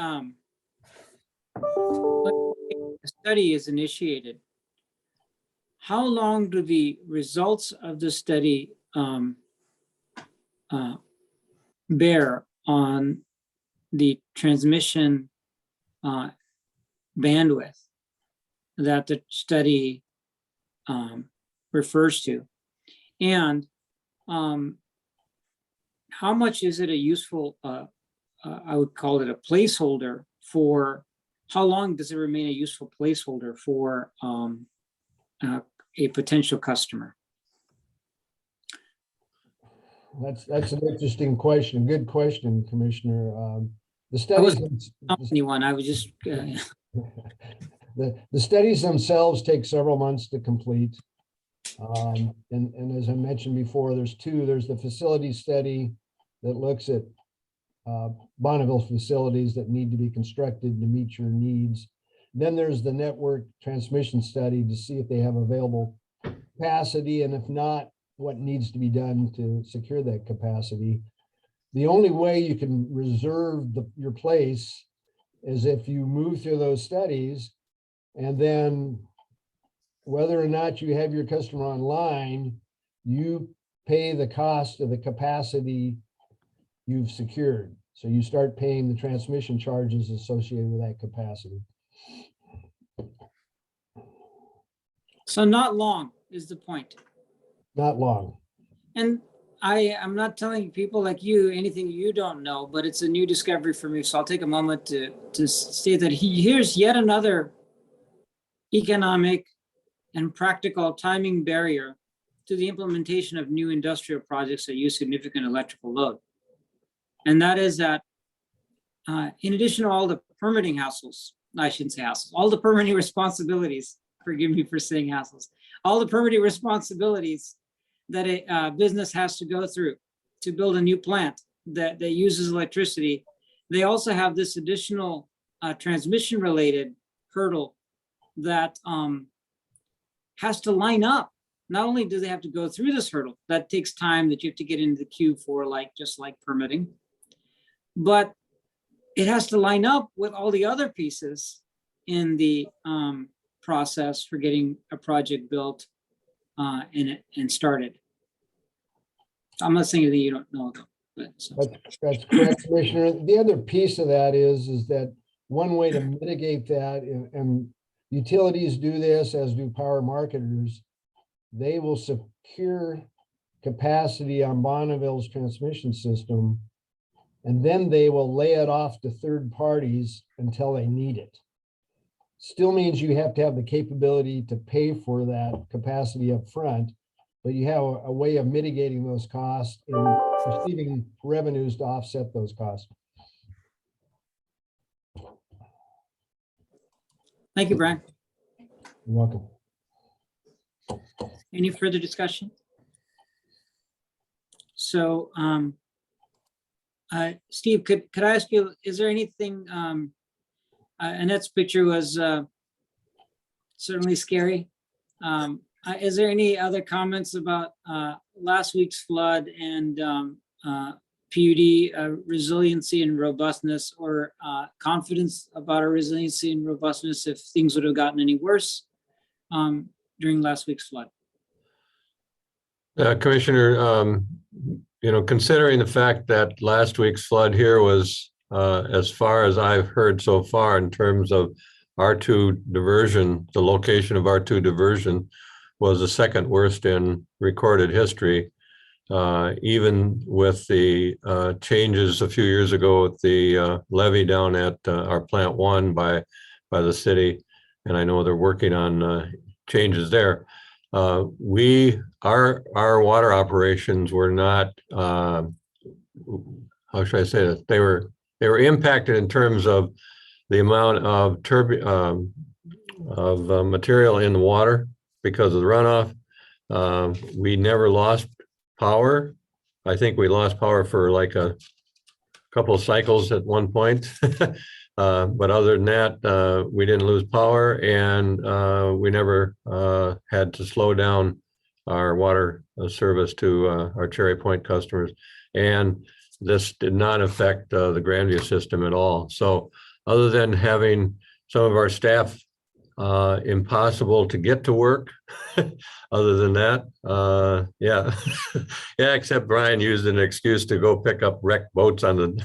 study is initiated? How long do the results of the study bear on the transmission bandwidth that the study refers to? And how much is it a useful, I would call it a placeholder for, how long does it remain a useful placeholder for a potential customer? That's an interesting question. Good question, Commissioner. The I studies, wasn't anyone, I was just, the studies themselves take several months to complete. And as I mentioned before, there's 2. There's the facility study that looks at Bonneville facilities that need to be constructed to meet your needs. Then there's the network transmission study to see if they have available capacity, and if not, what needs to be done to secure that capacity. The only way you can reserve your place is if you move through those studies, and then whether or not you have your customer online, you pay the cost of the capacity you've secured. So you start paying the transmission charges associated with that capacity. so not long is the point. Not long. And I'm not telling people like you anything you don't know, but it's a new discovery for me. So I'll take a moment to state that here's yet another economic and practical timing barrier to the implementation of new industrial projects that use significant electrical load. And that is that in addition to all the permitting hassles, I shouldn't say hassles, all the permitting responsibilities, forgive me for saying hassles, all the permitting responsibilities that a business has to go through to build a new plant that uses electricity, they also have this additional transmission related hurdle that has to line up. Not only do they have to go through this hurdle, that takes time that you have to get into the queue for, just like permitting, but it has to line up with all the other pieces in the process for getting a project built and started. I'm not saying that you don't know, but so. That's correct, Commissioner. The other piece of that is that one way to mitigate that, and utilities do this, as do power marketers, they will secure capacity on Bonneville's transmission system, and then they will lay it off to third parties until they need it. Still means you have to have the capability to pay for that capacity up front, but you have a way of mitigating those costs and receiving revenues to offset those costs. Thank you, Brian. You're welcome. Any further discussion? So, Steve, could I ask you, is there anything Annette's picture was certainly scary. Is there any other comments about last week's flood and PUD resiliency and robustness, or confidence about our resiliency and robustness if things would have gotten any worse during last week's flood? Commissioner, considering the fact that last week's flood here was, as far as I've heard so far in terms of R2 diversion, the location of R2 diversion was the second worst in recorded history. Even with the changes a few years ago with the levee down at our plant 1 by the city, and I know they're working on changes there. Our water operations were not, how should I say this? They were impacted in terms of the amount of material in the water because of the runoff. We never lost power. I think we lost power for like a couple of cycles at one point. But other than that, we didn't lose power, and we never had to slow down our water service to our Cherry Point customers. And this did not affect the Grandview system at all. So other than having some of our staff impossible to get to work, other than that, yeah. Yeah, except Brian used an excuse to go pick up wrecked boats on the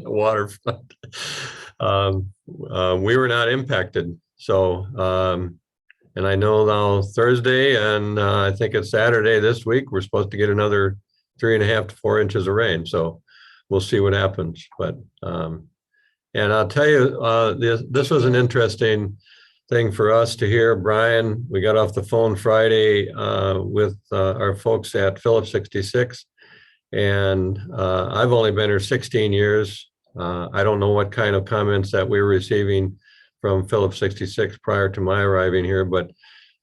waterfront. We were not impacted. So, and I know now Thursday and I think it's Saturday this week, we're supposed to get another 3.5 to 4 inches of rain. So we'll see what happens. But, and I'll tell you, this was an interesting thing for us to hear. Brian, we got off the phone Friday with our folks at Phillips 66. And I've only been here 16 years. I don't know what kind of comments that we were receiving from Phillips 66 prior to my arriving here, but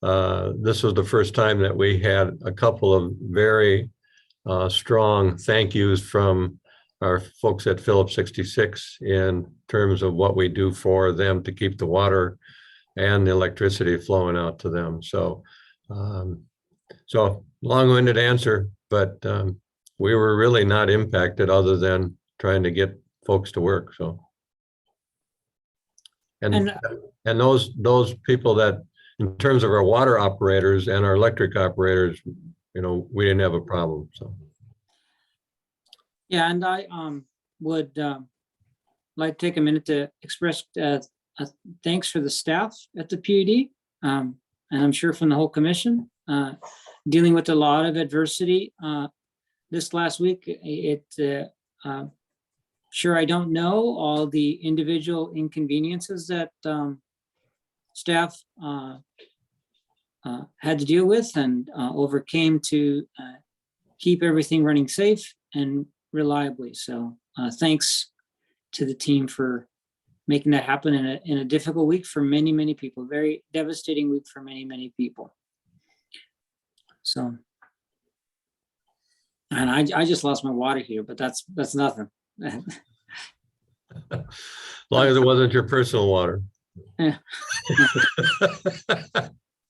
this was the first time that we had a couple of very strong thank yous from our folks at Phillips 66 in terms of what we do for them to keep the water and the electricity flowing out to them. So, so long-winded answer, but we were really not impacted other than trying to get folks to work. So, and those people that, in terms of our water operators and our electric operators, we didn't have a problem. So, yeah, and I would like to take a minute to express thanks for the staff at the PUD, and I'm sure from the whole commission, dealing with a lot of adversity. This last week, sure, I don't know all the individual inconveniences that staff had to deal with and overcame to keep everything running safe and reliably. So thanks to the team for making that happen in a difficult week for many, many people, very devastating week for many, many people. So. And I just lost my water here, but that's nothing. As long as it wasn't your personal water. Yeah.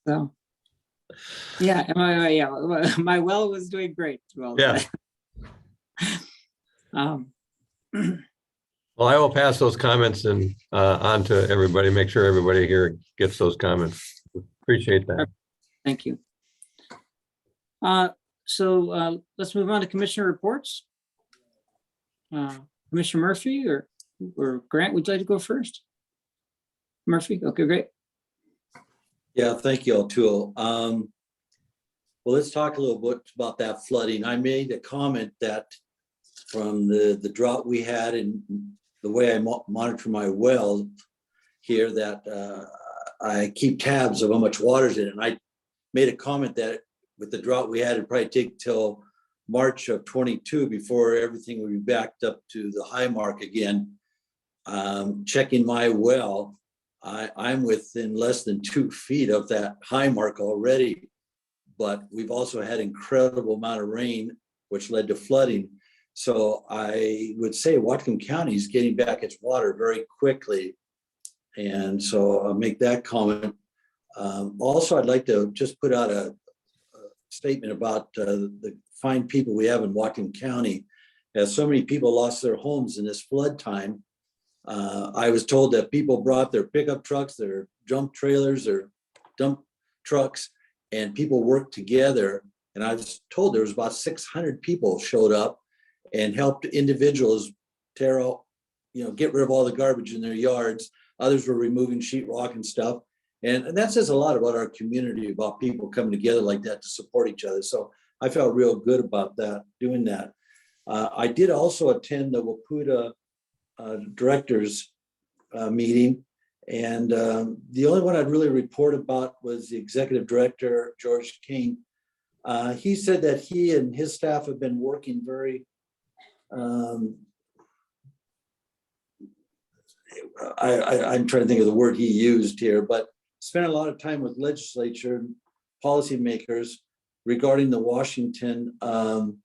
So, yeah, my well was doing great. Well, yeah. Well, I will pass those comments and on to everybody. Make sure everybody here gets those comments. Appreciate that. Thank you. So let's move on to commissioner reports. Commissioner Murphy or Grant, would you like to go first? Murphy, okay, great. Yeah, thank you, O'Toole. Well, let's talk a little bit about that flooding. I made a comment that from the drought we had and the way I monitor my well here, that I keep tabs of how much water's in it. And I made a comment that with the drought we had, it'd probably take till March of 22 before everything would be backed up to the high mark again. Checking my well, I'm within less than 2 feet of that high mark already, but we've also had incredible amount of rain, which led to flooding. So I would say Whatcom County is getting back its water very quickly. And so I'll make that comment. Also, I'd like to just put out a statement about the fine people we have in Whatcom County. As so many people lost their homes in this flood time, I was told that people brought their pickup trucks, their jump trailers, their dump trucks, and people worked together. And I was told there was about 600 people showed up and helped individuals tear out, get rid of all the garbage in their yards. Others were removing sheetrock and stuff. And that says a lot about our community, about people coming together like that to support each other. So I felt real good about that, doing that. I did also attend the Wakuta directors meeting. And the only one I'd really report about was the executive director, George King. He said that he and his staff have been working very, I'm trying to think of the word he used here, but spent a lot of time with legislature and policymakers regarding the Washington on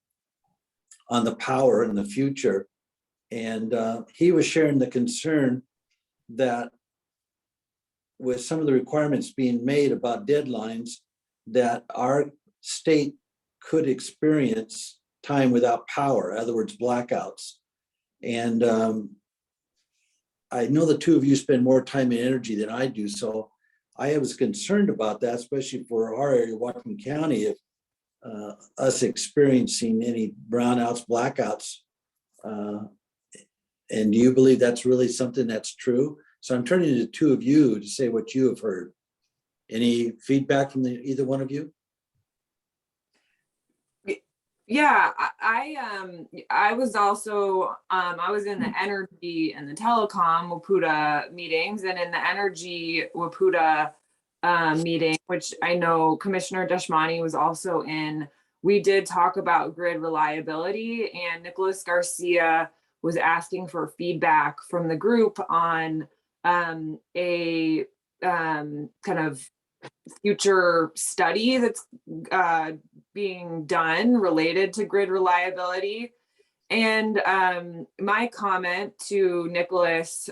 the power in the future. And he was sharing the concern that with some of the requirements being made about deadlines, that our state could experience time without power, in other words, blackouts. And I know the two of you spend more time and energy than I do, so I was concerned about that, especially for our area, Whatcom County, if us experiencing any brownouts, blackouts. And do you believe that's really something that's true? So I'm turning to the two of you to say what you have heard. Any feedback from either one of you? Yeah, I was also, I was in the energy and the telecom Wakuta meetings, and in the energy Wakuta meeting, which I know Commissioner Deshmani was also in, we did talk about grid reliability, and Nicholas Garcia was asking for feedback from the group on a kind of future study that's being done related to grid reliability. And my comment to Nicholas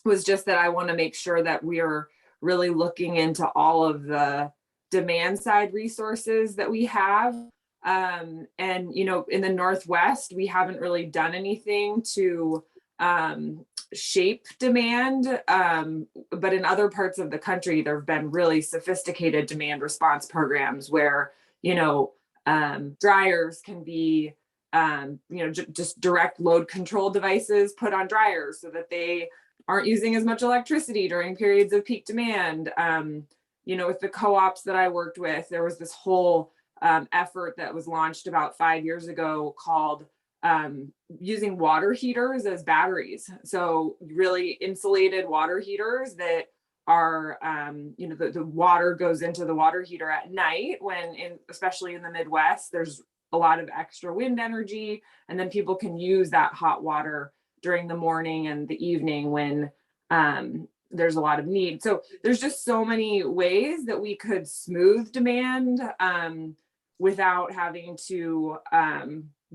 was just that I want to make sure that we're really looking into all of the demand side resources that we have. And, in the Northwest, we haven't really done anything to shape demand, but in other parts of the country, there have been really sophisticated demand response programs where, dryers can be, just direct load control devices put on dryers so that they aren't using as much electricity during periods of peak demand. With the co-ops that I worked with, there was this whole effort that was launched about 5 years ago called using water heaters as batteries. So really insulated water heaters that are, the water goes into the water heater at night especially in the Midwest, there's a lot of extra wind energy, and then people can use that hot water during the morning and the evening when there's a lot of need. So there's just so many ways that we could smooth demand without having to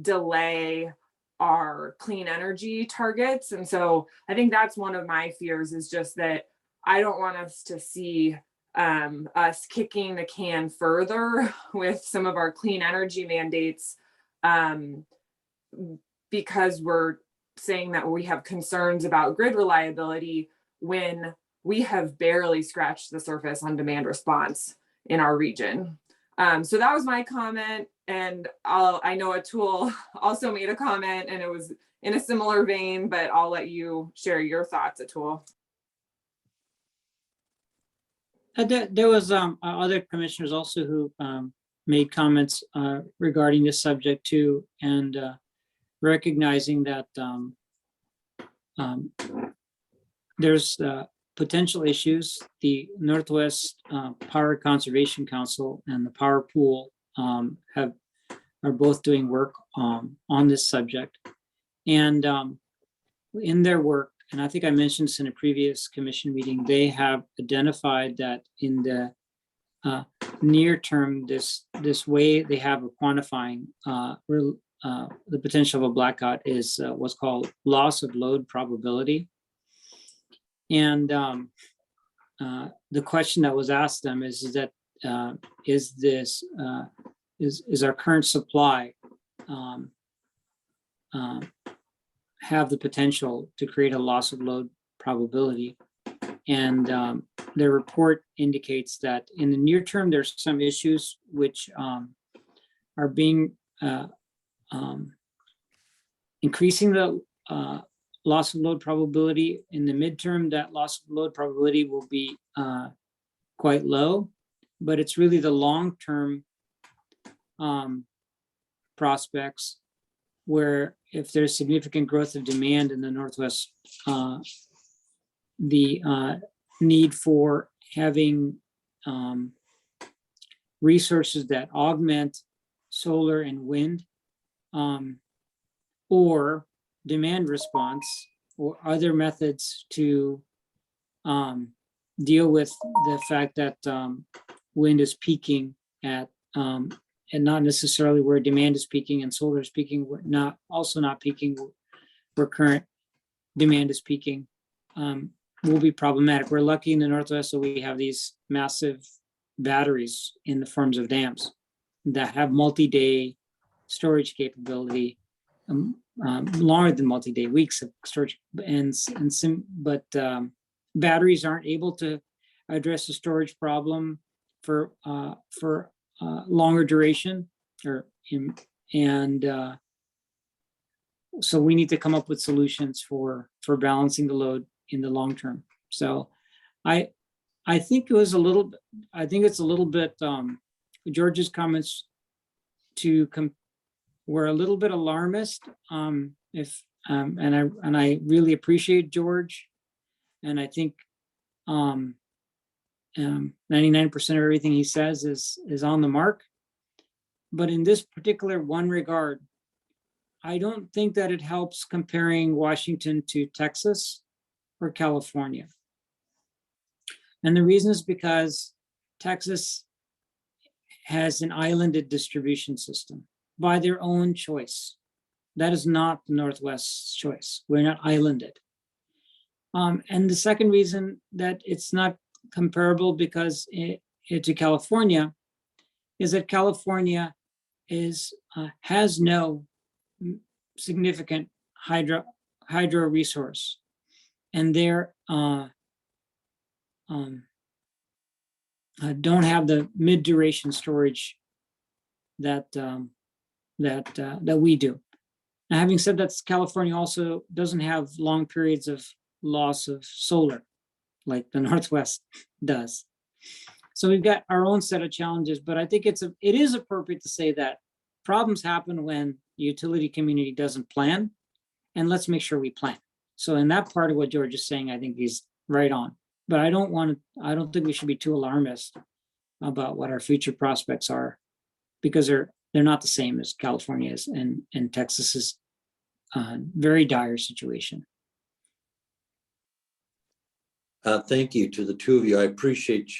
delay our clean energy targets. And so I think that's one of my fears, is just that I don't want us to see us kicking the can further with some of our clean energy mandates because we're saying that we have concerns about grid reliability when we have barely scratched the surface on demand response in our region. So that was my comment. And I know Atul also made a comment, and it was in a similar vein, but I'll let you share your thoughts, Atul. There was other commissioners also who made comments regarding this subject too, and recognizing that there's potential issues. The Northwest Power Conservation Council and the Power Pool are both doing work on this subject, and in their work, and I think I mentioned this in a previous commission meeting, they have identified that in the near term, this way they have of quantifying the potential of a blackout is what's called loss of load probability. And the question that was asked them is that is this is our current supply have the potential to create a loss of load probability? And their report indicates that in the near term, there's some issues which are being increasing the loss of load probability. In the midterm, that loss of load probability will be quite low, but it's really the long-term prospects where if there's significant growth of demand in the Northwest, the need for having resources that augment solar and wind, or demand response, or other methods to deal with the fact that wind is peaking at and not necessarily where demand is peaking and solar is peaking, we're not peaking where current demand is peaking, will be problematic. We're lucky in the Northwest that we have these massive batteries in the forms of dams that have multi-day storage capability, longer than multi-day, weeks of storage, but batteries aren't able to address the storage problem for longer duration, so we need to come up with solutions for balancing the load in the long term. So I think it's a little bit George's comments were a little bit alarmist. And I really appreciate George, and I think 99% of everything he says is on the mark. But in this particular one regard, I don't think that it helps comparing Washington to Texas or California. And the reason is because Texas has an islanded distribution system by their own choice. That is not the Northwest's choice. We're not islanded. And the second reason that it's not comparable because to California is that California has no significant hydro resource, and they're don't have the mid-duration storage that we do. Now, having said that, California also doesn't have long periods of loss of solar like the Northwest does. So we've got our own set of challenges, but I think it is appropriate to say that problems happen when the utility community doesn't plan, and let's make sure we plan. So in that part of what George is saying, I think he's right on. But I don't think we should be too alarmist about what our future prospects are, because they're not the same as California's and Texas's very dire situation. Thank you to the two of you. I appreciate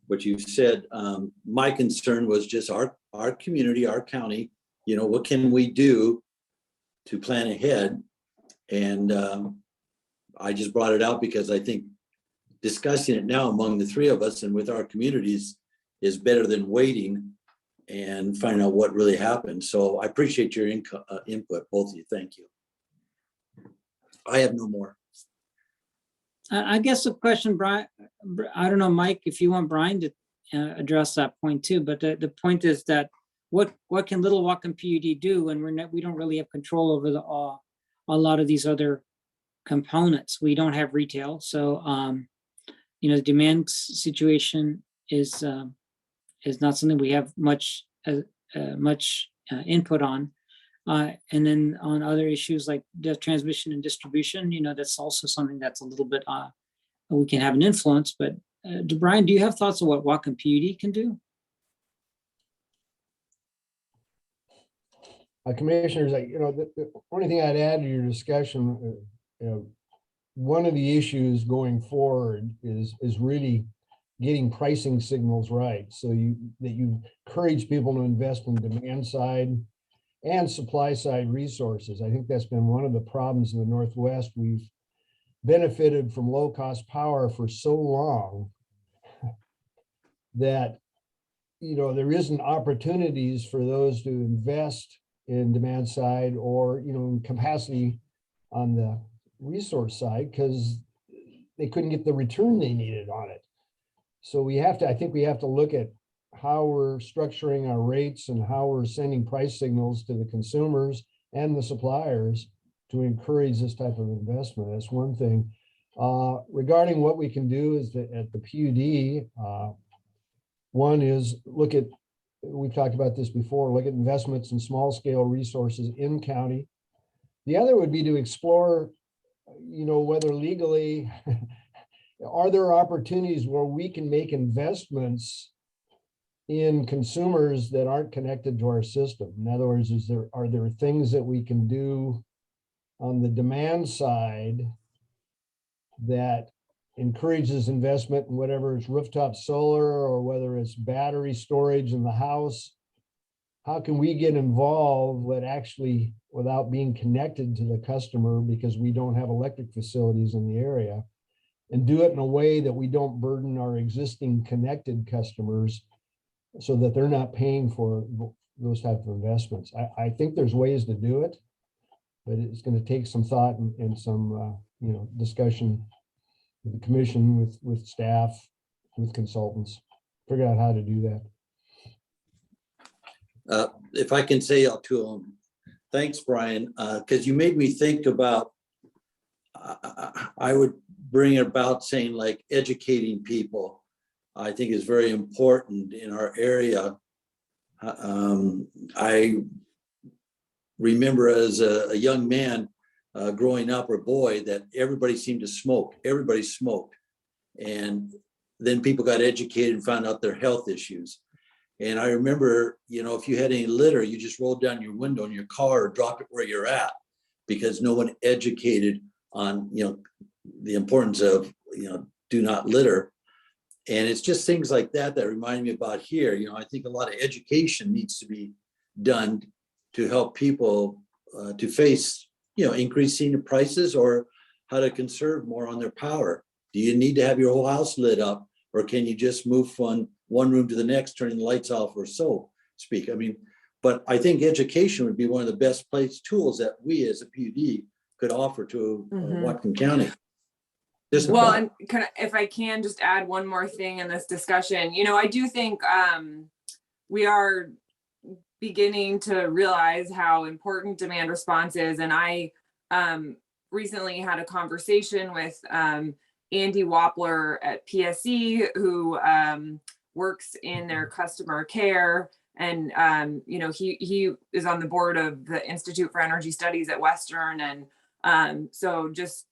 what you've said. My concern was just our community, our county, what can we do to plan ahead? And I just brought it out because I think discussing it now among the three of us and with our communities is better than waiting and finding out what really happened. So I appreciate your input, both of you. Thank you. I have no more. I guess the question, Brian, I don't know, Mike, if you want Brian to address that point too, but the point is that what can Little Whatcom PUD do when we don't really have control over a lot of these other components? We don't have retail, so the demand situation is not something we have much input on. And then on other issues like the transmission and distribution, that's also something that's a little bit, we can have an influence. But Brian, do you have thoughts on what Whatcom PUD can do? Commissioners, the only thing I'd add to your discussion, one of the issues going forward is really getting pricing signals right. So that you encourage people to invest in demand side and supply side resources. I think that's been one of the problems in the Northwest. We've benefited from low cost power for so long that, you know, there isn't opportunities for those to invest in demand side or, you know, in capacity on the resource side because they couldn't get the return they needed on it. So we have to, I think we have to look at how we're structuring our rates and how we're sending price signals to the consumers and the suppliers to encourage this type of investment. That's one thing. Regarding what we can do is that at the PUD, one is look at, we've talked about this before, look at investments in small scale resources in county. The other would be to explore, you know, whether legally, are there opportunities where we can make investments in consumers that aren't connected to our system? In other words, are there things that we can do on the demand side that encourages investment in whatever it's rooftop solar or whether it's battery storage in the house? How can we get involved that actually, without being connected to the customer because we don't have electric facilities in the area, and do it in a way that we don't burden our existing connected customers so that they're not paying for those type of investments? I think there's ways to do it, but it's going to take some thought and some you know, discussion with the commission, with staff, with consultants, figure out how to do that. If I can say to them, thanks, Brian, because you made me think about, I would bring about saying like educating people, I think is very important in our area. I remember as a young man growing up, or boy, that everybody seemed to smoke. Everybody smoked. And then people got educated and found out their health issues. And I remember, you know, if you had any litter, you just rolled down your window in your car or dropped it where you're at because no one educated on, you know, the importance of, you know, do not litter. And it's just things like that that remind me about here. You know, I think a lot of education needs to be done to help people to face, you know, increasing the prices or how to conserve more on their power. Do you need to have your whole house lit up, or can you just move from one room to the next, turning the lights off, or so speak? I mean, but I think education would be one of the best tools that we as a PUD could offer to Whatcom County. Well, and if I can just add one more thing in this discussion, you know, I do think we are beginning to realize how important demand response is. And I recently had a conversation with Andy Wappler at PSE, who works in their customer care. And, you know, he is on the board of the Institute for Energy Studies at Western. And so just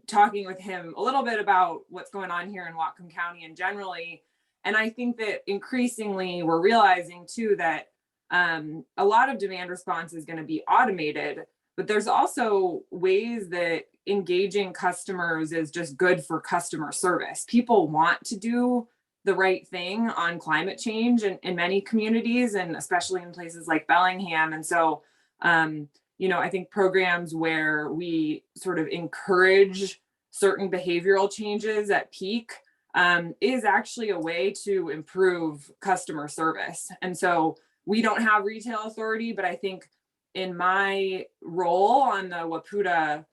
talking with him a little bit about what's going on here in Whatcom County and generally. And I think that increasingly we're realizing too that a lot of demand response is going to be automated, but there's also ways that engaging customers is just good for customer service. People want to do the right thing on climate change in many communities, and especially in places like Bellingham. And so, you know, I think programs where we sort of encourage certain behavioral changes at peak is actually a way to improve customer service. And so we don't have retail authority, but I think in my role on the Wakuta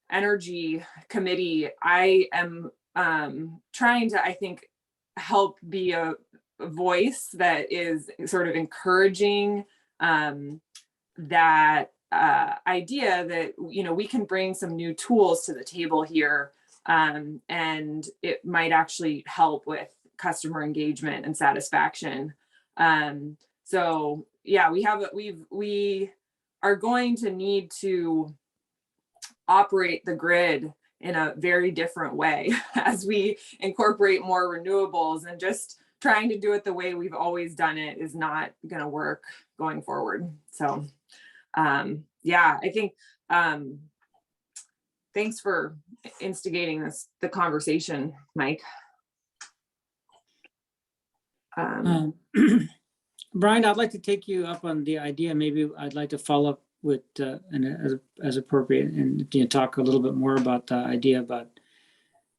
Energy Committee, I am trying to, I think, help be a voice that is sort of encouraging that idea that, you know, we can bring some new tools to the table here, and it might actually help with customer engagement and satisfaction. So yeah, we are going to need to operate the grid in a very different way as we incorporate more renewables, and just trying to do it the way we've always done it is not going to work going forward. So yeah, I think thanks for instigating the conversation, Mike. Brian, I'd like to take you up on the idea. Maybe I'd like to follow up with, and as appropriate, and talk a little bit more about the idea about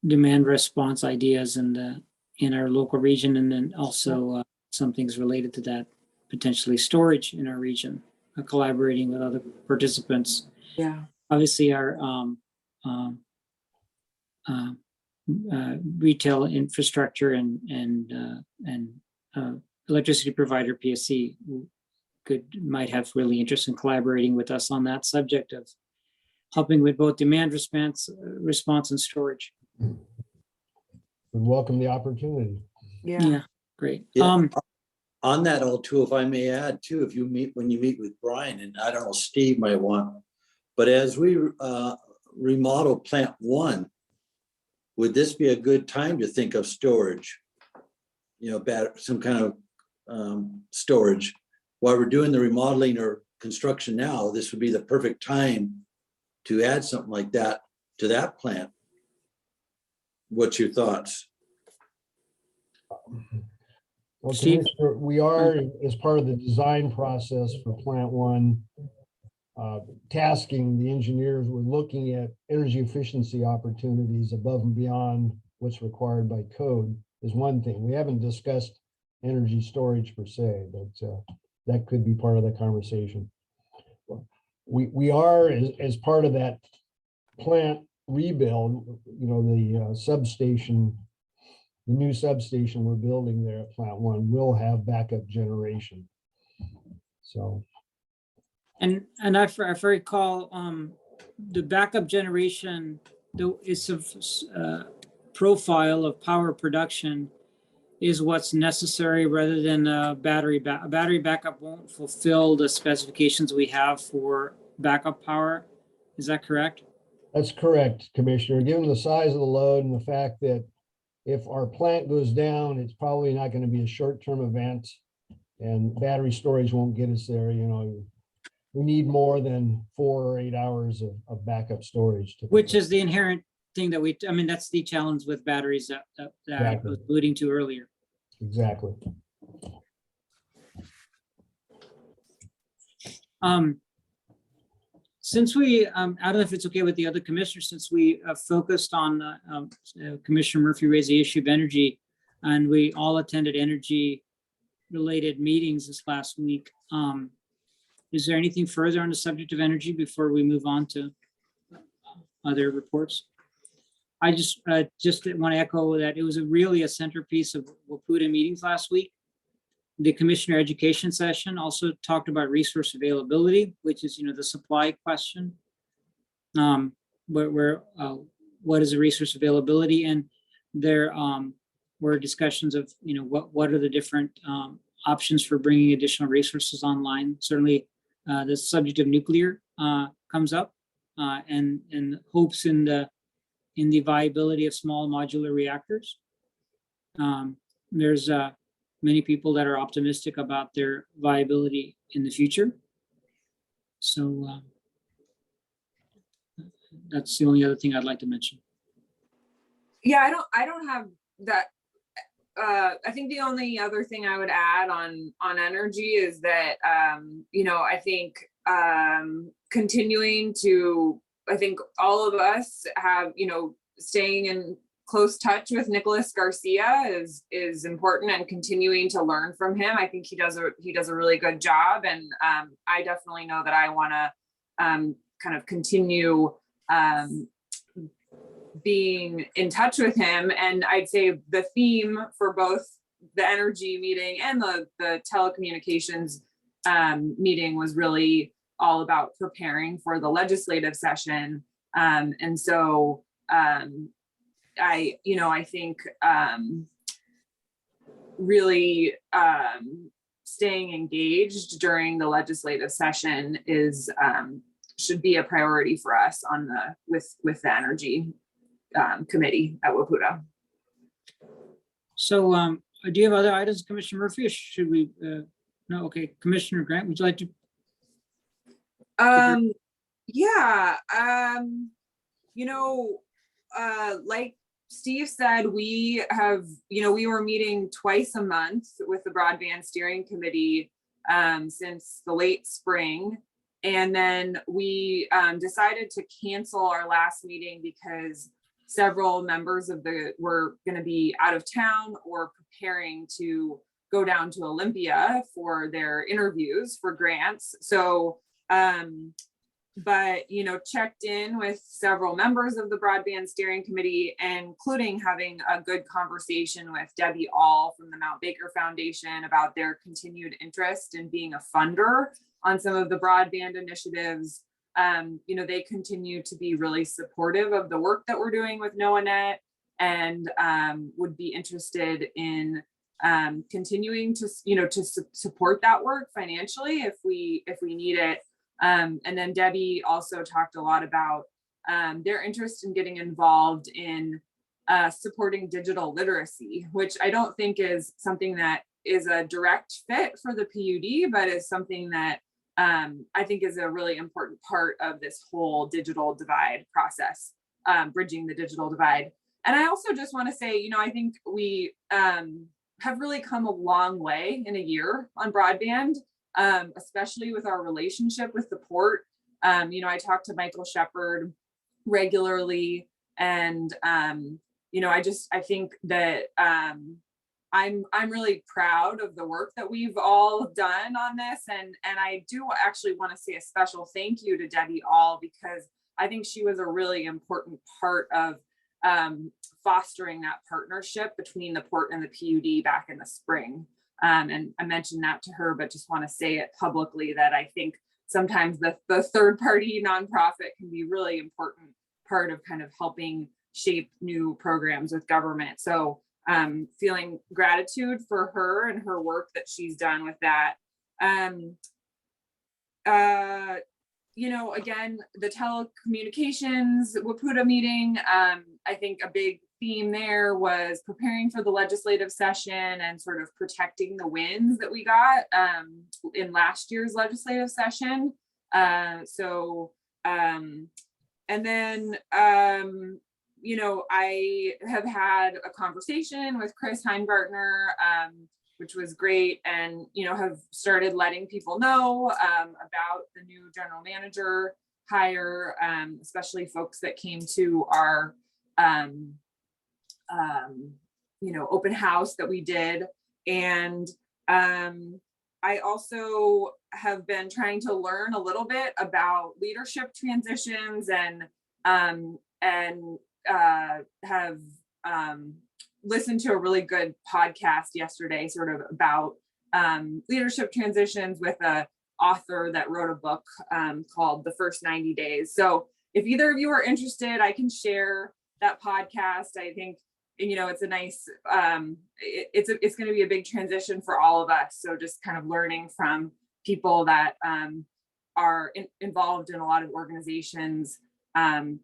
demand response ideas in our local region, and then also some things related to that, potentially storage in our region, collaborating with other participants. Yeah. Obviously, our retail infrastructure and electricity provider PSC might have really interest in collaborating with us on that subject of helping with both demand response and storage. Would welcome the opportunity. Yeah, great. Yeah. On that, all too, if I may add too, when you meet with Brian, and I don't know, Steve might want, but as we remodel plant 1, would this be a good time to think of storage? Some kind of storage. While we're doing the remodeling or construction now, this would be the perfect time to add something like that to that plant. What's your thoughts? Well, Steve? Commissioner, we are, as part of the design process for plant 1, tasking the engineers with looking at energy efficiency opportunities above and beyond what's required by code is one thing. We haven't discussed energy storage per se, but that could be part of the conversation. We are, as part of that plant rebuild, the substation, the new substation we're building there at plant 1 will have backup generation. So. And if I recall, the backup generation, is a profile of power production is what's necessary rather than a battery backup won't fulfill the specifications we have for backup power. Is that correct? That's correct, Commissioner. Given the size of the load and the fact that if our plant goes down, it's probably not going to be a short-term event, and battery storage won't get us there. We need more than 4 or 8 hours of backup storage. Which is the inherent thing that that's the challenge with batteries that I was alluding to earlier. Exactly. Since we, I don't know if it's okay with the other commissioners, since we focused on, Commissioner Murphy raised the issue of energy, and we all attended energy related meetings this last week. Is there anything further on the subject of energy before we move on to other reports? I just want to echo that it was really a centerpiece of Wakuta meetings last week. The commissioner education session also talked about resource availability, which is, the supply question. What is the resource availability? And there were discussions of, what are the different options for bringing additional resources online. Certainly, the subject of nuclear comes up, and hopes in the viability of small modular reactors. There's many people that are optimistic about their viability in the future. So that's the only other thing I'd like to mention. Yeah, I don't have that. I think the only other thing I would add on energy is that, I think continuing to, I think all of us have, staying in close touch with Nicholas Garcia is important, and continuing to learn from him. I think he does a really good job, and I definitely know that I want to kind of continue being in touch with him. And I'd say the theme for both the energy meeting and the telecommunications meeting was really all about preparing for the legislative session. And so I think really staying engaged during the legislative session should be a priority for us with the energy committee at Wakuta. So do you have other items, Commissioner Murphy, or should we, no, okay, Commissioner Grant, would you like to? Yeah, like Steve said, we have, we were meeting twice a month with the broadband steering committee since the late spring. And then we decided to cancel our last meeting because several members of were going to be out of town or preparing to go down to Olympia for their interviews for grants. So, but, checked in with several members of the Broadband Steering Committee, including having a good conversation with Debbie All from the Mount Baker Foundation about their continued interest in being a funder on some of the broadband initiatives. They continue to be really supportive of the work that we're doing with NOAANet, and would be interested in continuing to, to support that work financially if we need it. And then Debbie also talked a lot about their interest in getting involved in supporting digital literacy, which I don't think is something that is a direct fit for the PUD, but is something that I think is a really important part of this whole digital divide process, bridging the digital divide. And I also just want to say, I think we have really come a long way in a year on broadband, especially with our relationship with the port. I talk to Michael Shepard regularly, and I think that I'm really proud of the work that we've all done on this, and I do actually want to say a special thank you to Debbie All, because I think she was a really important part of fostering that partnership between the port and the PUD back in the spring. And I mentioned that to her, but just want to say it publicly that I think sometimes the third party nonprofit can be really important part of kind of helping shape new programs with government. So feeling gratitude for her and her work that she's done with that. Again, the telecommunications Wakuta meeting, I think a big theme there was preparing for the legislative session and sort of protecting the wins that we got in last year's legislative session. And then, I have had a conversation with Chris Heimgartner, which was great, and, have started letting people know about the new general manager hire, especially folks that came to our, open house that we did. And I also have been trying to learn a little bit about leadership transitions, and have listened to a really good podcast yesterday sort of about leadership transitions with a author that wrote a book called The First 90 Days. So if either of you are interested, I can share that podcast. I think, it's a nice, it's going to be a big transition for all of us. So just kind of learning from people that are involved in a lot of organizations,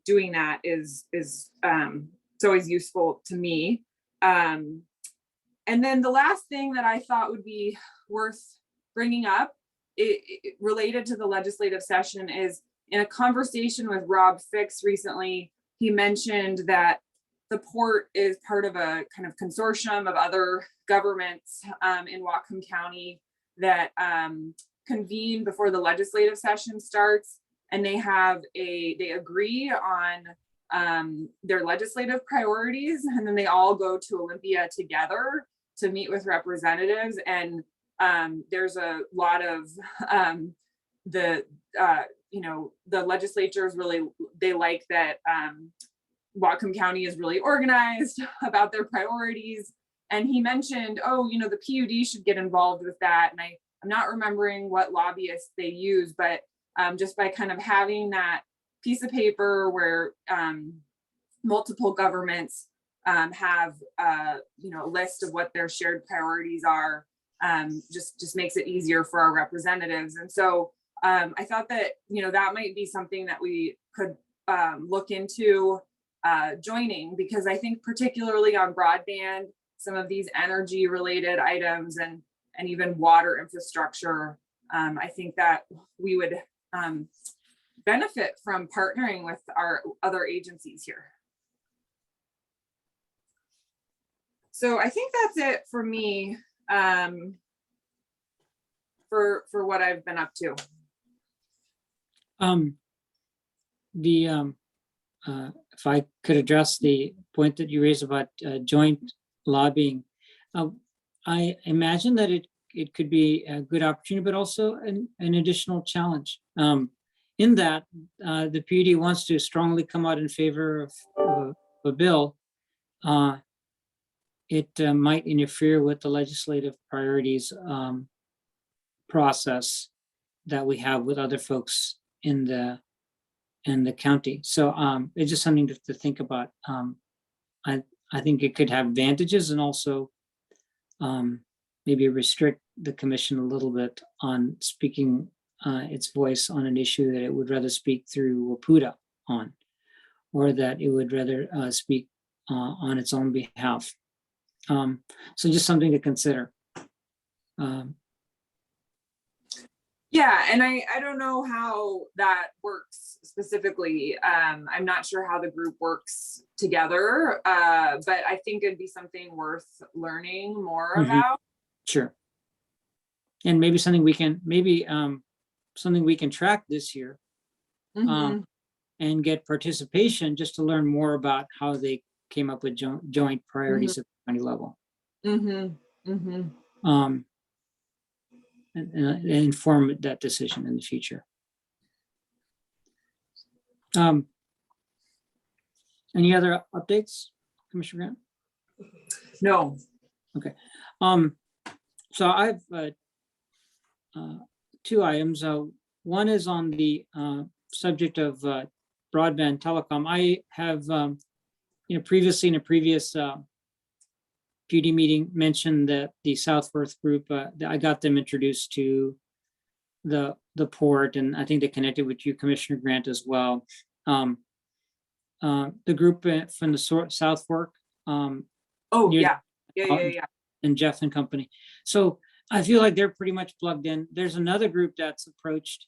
doing that is it's always useful to me. And then the last thing that I thought would be worth bringing up, it related to the legislative session, is in a conversation with Rob Fix recently, he mentioned that the port is part of a kind of consortium of other governments in Whatcom County that convene before the legislative session starts, and they agree on their legislative priorities, and then they all go to Olympia together to meet with representatives. And there's a lot of the legislatures really, they like that Whatcom County is really organized about their priorities. And he mentioned, the PUD should get involved with that. And I'm not remembering what lobbyists they use, but just by kind of having that piece of paper where multiple governments have a list of what their shared priorities are, just makes it easier for our representatives. And so I thought that that might be something that we could look into joining, because I think particularly on broadband, some of these energy related items and even water infrastructure, I think that we would benefit from partnering with our other agencies here. So I think that's it for me, for what I've been up to. If I could address the point that you raised about joint lobbying, I imagine that it could be a good opportunity, but also an additional challenge. In that the PUD wants to strongly come out in favor of a bill. It might interfere with the legislative priorities process that we have with other folks in the county. So it's just something to think about. I think it could have advantages and also maybe restrict the commission a little bit on speaking its voice on an issue that it would rather speak through Wakuta on, or that it would rather speak on its own behalf. So just something to consider. Yeah, and I don't know how that works specifically. I'm not sure how the group works together, but I think it'd be something worth learning more about. Sure. And maybe something we can track this year and get participation just to learn more about how they came up with joint priorities at the county level. And inform that decision in the future. Any other updates, Commissioner Grant? No. Okay. So I've two items. One is on the subject of broadband telecom. I have, previously in a previous PUD meeting mentioned that the South Worth group, I got them introduced to the port, and I think they connected with you, Commissioner Grant, as well. The group from the South Fork. Yeah. And Jeff and company. So I feel like they're pretty much plugged in. There's another group that's approached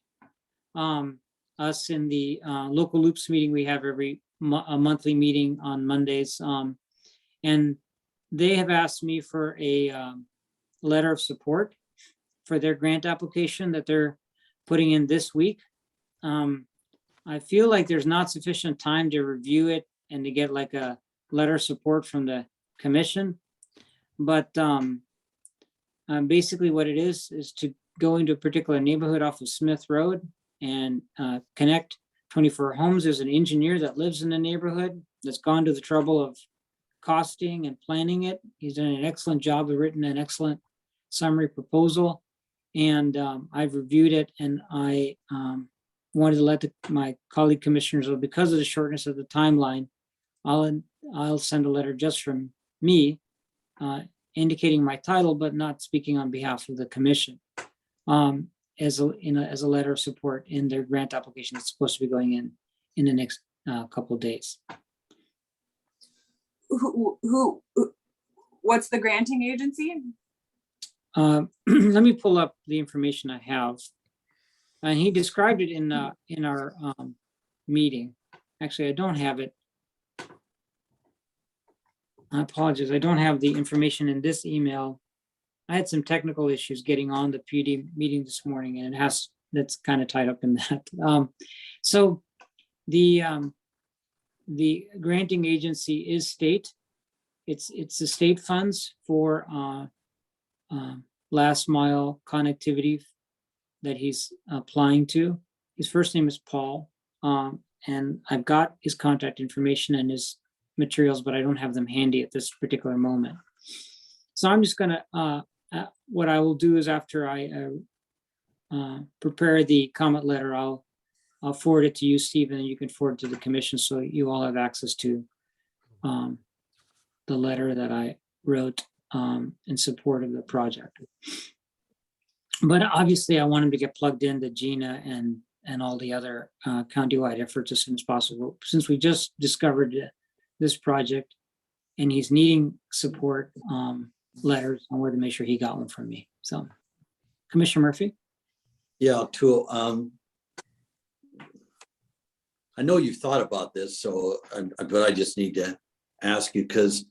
us in the local loops meeting we have a monthly meeting on Mondays, and they have asked me for a letter of support for their grant application that they're putting in this week. I feel like there's not sufficient time to review it and to get like a letter of support from the commission. But basically what it is to go into a particular neighborhood off of Smith Road and connect 24 homes. There's an engineer that lives in the neighborhood that's gone to the trouble of costing and planning it. He's done an excellent job. We've written an excellent summary proposal, and I've reviewed it, and I wanted to let my colleague commissioners know, because of the shortness of the timeline, I'll send a letter just from me indicating my title, but not speaking on behalf of the commission, as a letter of support in their grant application that's supposed to be going in the next couple of days. What's the granting agency? Let me pull up the information I have. And he described it in our meeting. Actually, I don't have it. I apologize. I don't have the information in this email. I had some technical issues getting on the PUD meeting this morning, and that's kind of tied up in that. So the granting agency is state. It's the state funds for last mile connectivity that he's applying to. His first name is Paul, and I've got his contact information and his materials, but I don't have them handy at this particular moment. So I'm just gonna, what I will do is after I prepare the comment letter, I'll forward it to you, Stephen, and you can forward it to the commission so you all have access to the letter that I wrote in support of the project. But obviously I want him to get plugged into Gina and all the other countywide efforts as soon as possible. Since we just discovered this project and he's needing support letters, I wanted to make sure he got one from me. So, Commissioner Murphy? Yeah, I know you've thought about this, but I just need to ask you, because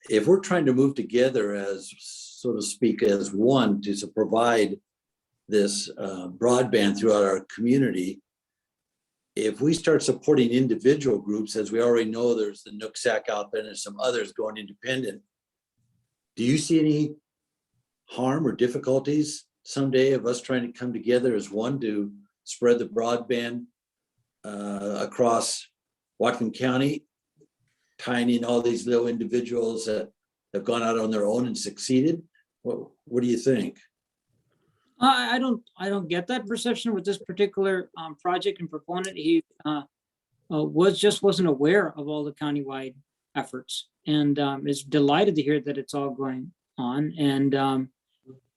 if we're trying to move together as, so to speak, as one to provide this broadband throughout our community, if we start supporting individual groups, as we already know, there's the Nooksack out there and some others going independent. Do you see any harm or difficulties someday of us trying to come together as one to spread the broadband across Whatcom County, tying in all these little individuals that have gone out on their own and succeeded? What do you think? I don't get that perception with this particular project and proponent. He wasn't aware of all the countywide efforts, and is delighted to hear that it's all going on, and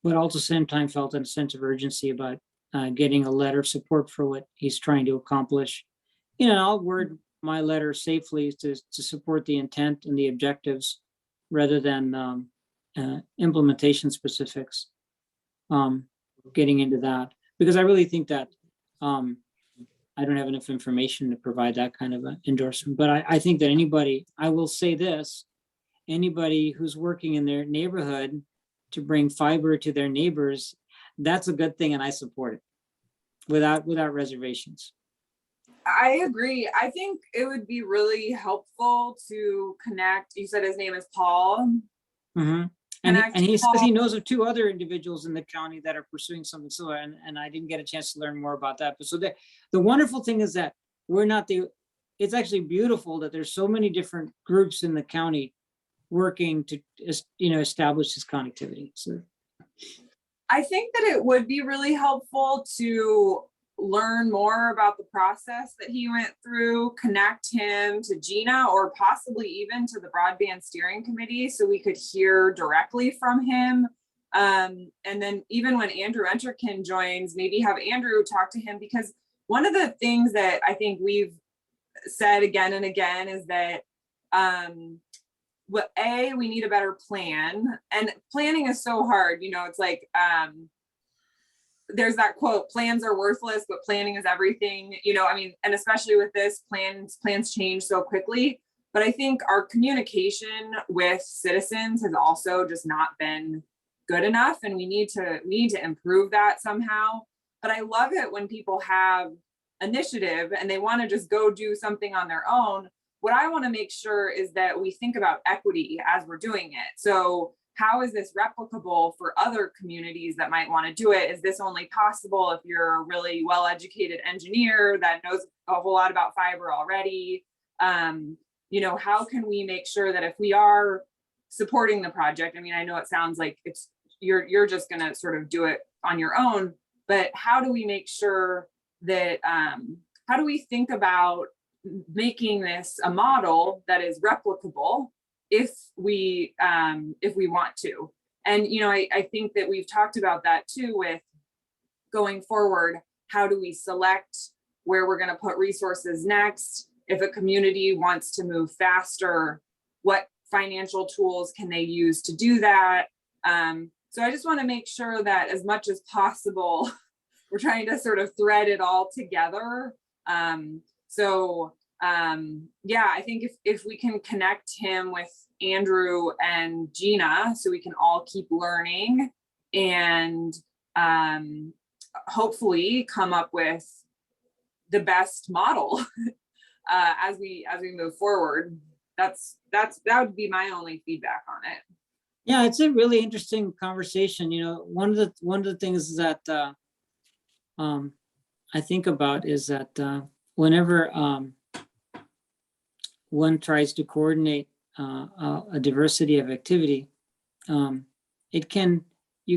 but also at the same time felt a sense of urgency about getting a letter of support for what he's trying to accomplish. You know, I'll word my letter safely to support the intent and the objectives rather than implementation specifics. Getting into that, because I really think that I don't have enough information to provide that kind of an endorsement. But I think that anybody, I will say this, anybody who's working in their neighborhood to bring fiber to their neighbors, that's a good thing, and I support it without reservations. I agree. I think it would be really helpful to connect. You said his name is Paul. Mm-hmm. And Connect he says Paul. he knows of 2 other individuals in the county that are pursuing something similar, and I didn't get a chance to learn more about that. But so the wonderful thing is that it's actually beautiful that there's so many different groups in the county working to, establish this connectivity. So I think that it would be really helpful to learn more about the process that he went through, connect him to Gina, or possibly even to the broadband steering committee, so we could hear directly from him. And then even when Andrew Enterkin joins, maybe have Andrew talk to him, because one of the things that I think we've said again and again is that we need a better plan, and planning is so hard. It's like, there's that quote, plans are worthless, but planning is everything, and especially with this, plans change so quickly. But I think our communication with citizens has also just not been good enough, and we need to improve that somehow. But I love it when people have initiative and they want to just go do something on their own. What I want to make sure is that we think about equity as we're doing it. So how is this replicable for other communities that might want to do it? Is this only possible if you're a really well-educated engineer that knows a whole lot about fiber already? How can we make sure that if we are supporting the project, I know it sounds like you're just going to sort of do it on your own, but how do we make sure that, how do we think about making this a model that is replicable if we want to? And, I think that we've talked about that too with going forward. How do we select where we're going to put resources next? If a community wants to move faster, what financial tools can they use to do that? So I just want to make sure that as much as possible, we're trying to sort of thread it all together. I think if we can connect him with Andrew and Gina, so we can all keep learning and hopefully come up with the best model as we move forward. That would be my only feedback on it. yeah, it's a really interesting conversation. One of the things that I think about is that whenever one tries to coordinate a diversity of activity, you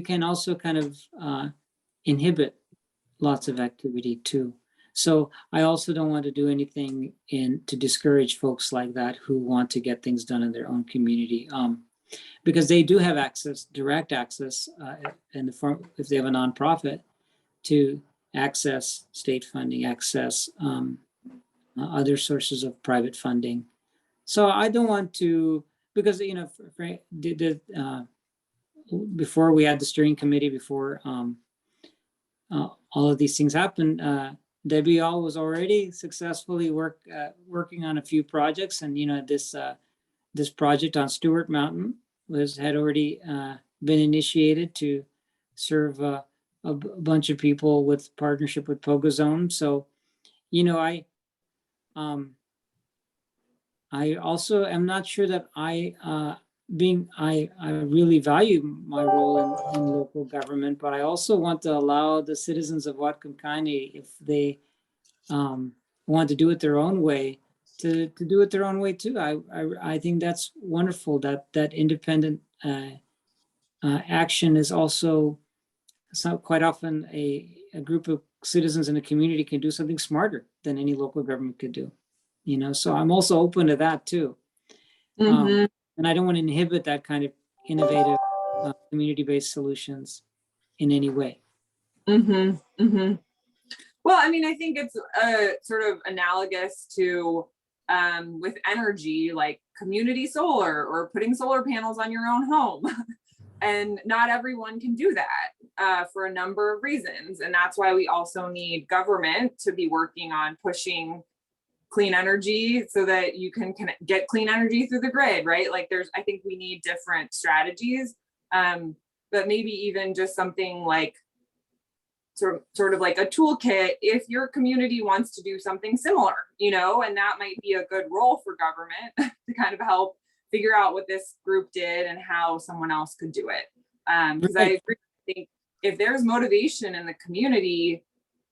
can also kind of inhibit lots of activity too. So I also don't want to do anything to discourage folks like that who want to get things done in their own community, because they do have direct access in the form, if they have a nonprofit, to access state funding, access other sources of private funding. So I don't want to, because before we had the steering committee, before all of these things happened, Debbie All was already successfully working on a few projects, and this project on Stewart Mountain had already been initiated to serve a bunch of people with partnership with Pogozone. So I also am not sure that I really value my role in local government, but I also want to allow the citizens of Whatcom County, if they want to do it their own way, to do it their own way too. I think that's wonderful that independent action is also, it's not quite often a group of citizens in a community can do something smarter than any local government could do. You know, so I'm also open to that too. Mhm. And I don't want to inhibit that kind of innovative community-based solutions in any way. Mhm. Mhm. Well, I mean, I think it's sort of analogous to with energy, like community solar or putting solar panels on your own home. And not everyone can do that for a number of reasons. And that's why we also need government to be working on pushing clean energy so that you can get clean energy through the grid, right? Like I think we need different strategies, but maybe even just something like sort of like a toolkit if your community wants to do something similar, you know, and that might be a good role for government to kind of help figure out what this group did and how someone else could do it. Because I agree, I think if there's motivation in the community,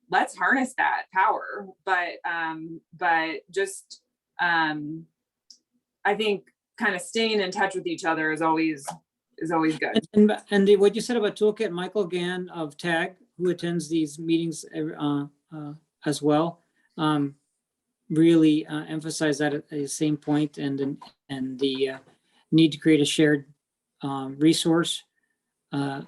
let's harness that power. But just I think kind of staying in touch with each other is always good. And what you said about toolkit, Michael Gann of TAG, who attends these meetings as well, really emphasize that at the same point, and the need to create a shared resource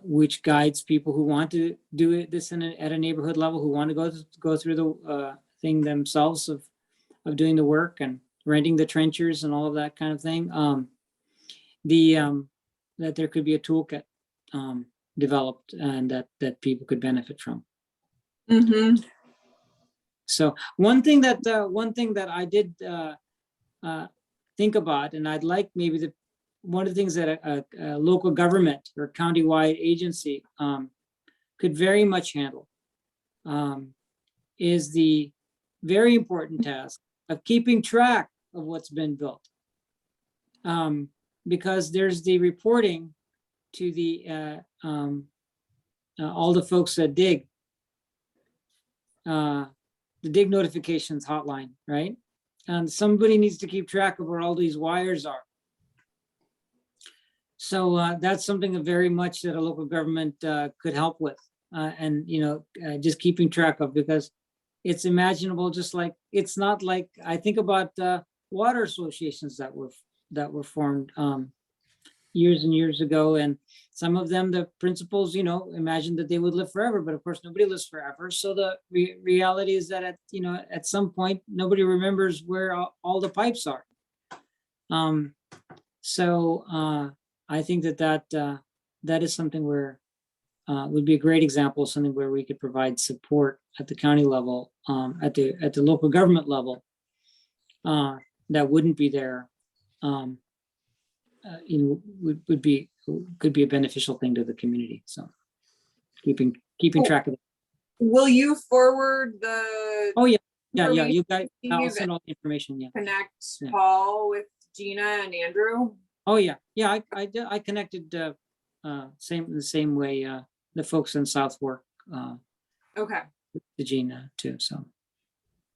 which guides people who want to do this at a neighborhood level, who want to go through the thing themselves of doing the work and renting the trenchers and all of that kind of thing. That there could be a toolkit developed and that people could benefit from. Mm-hmm. So one thing that I did think about, and I'd like maybe one of the things that a local government or countywide agency could very much handle is the very important task of keeping track of what's been built. Because there's the reporting to the all the folks that dig, the dig notifications hotline, right? And somebody needs to keep track of where all these wires are. So that's something very much that a local government could help with, and just keeping track of, because it's imaginable. Just like it's not like I think about water associations that were formed years and years ago, and some of them, the principals, imagined that they would live forever, but of course nobody lives forever. So the reality is that at some point nobody remembers where all the pipes are. So I think that is something where would be a great example of something where we could provide support at the county level, at the local government level, that wouldn't be there. Could be a beneficial thing to the community. So keeping track of it. Will you forward the? Oh yeah. You guys, I'll Steve, send all the information. Yeah. connect Yeah. Paul with Gina and Andrew? Oh yeah. I connected the same way the folks in South Fork. Okay. To Gina too. So.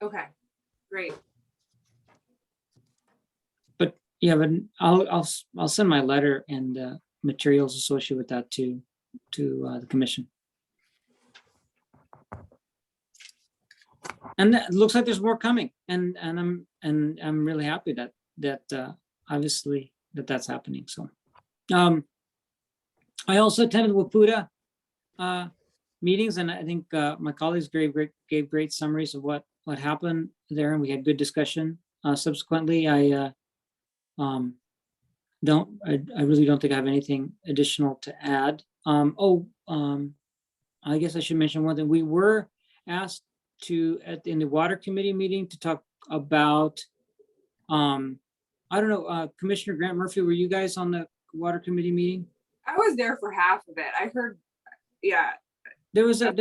Okay. Great. Yeah, but I'll send my letter and materials associated with that to the commission. And it looks like there's more coming, and I'm really happy that obviously that's happening. So, I also attended Wakuta meetings, and I think my colleagues gave great summaries of what happened there, and we had good discussion. Subsequently, I really don't think I have anything additional to add. I guess I should mention one thing. We were asked in the water committee meeting to talk about, I don't know, Commissioner Grant Murphy, were you guys on the water committee meeting? I was there for half of it. I heard, yeah. There was a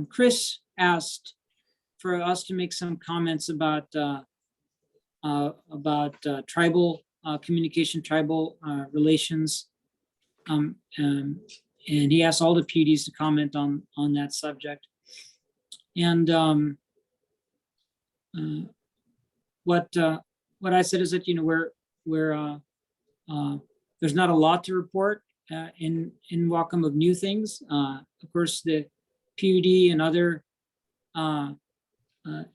Chris asked for us to make some comments about tribal communication, tribal relations. And he asked all the PUDs to comment on that subject. And what I said is that, you know, there's not a lot to report in Whatcom of new things. Of course, the PUD and other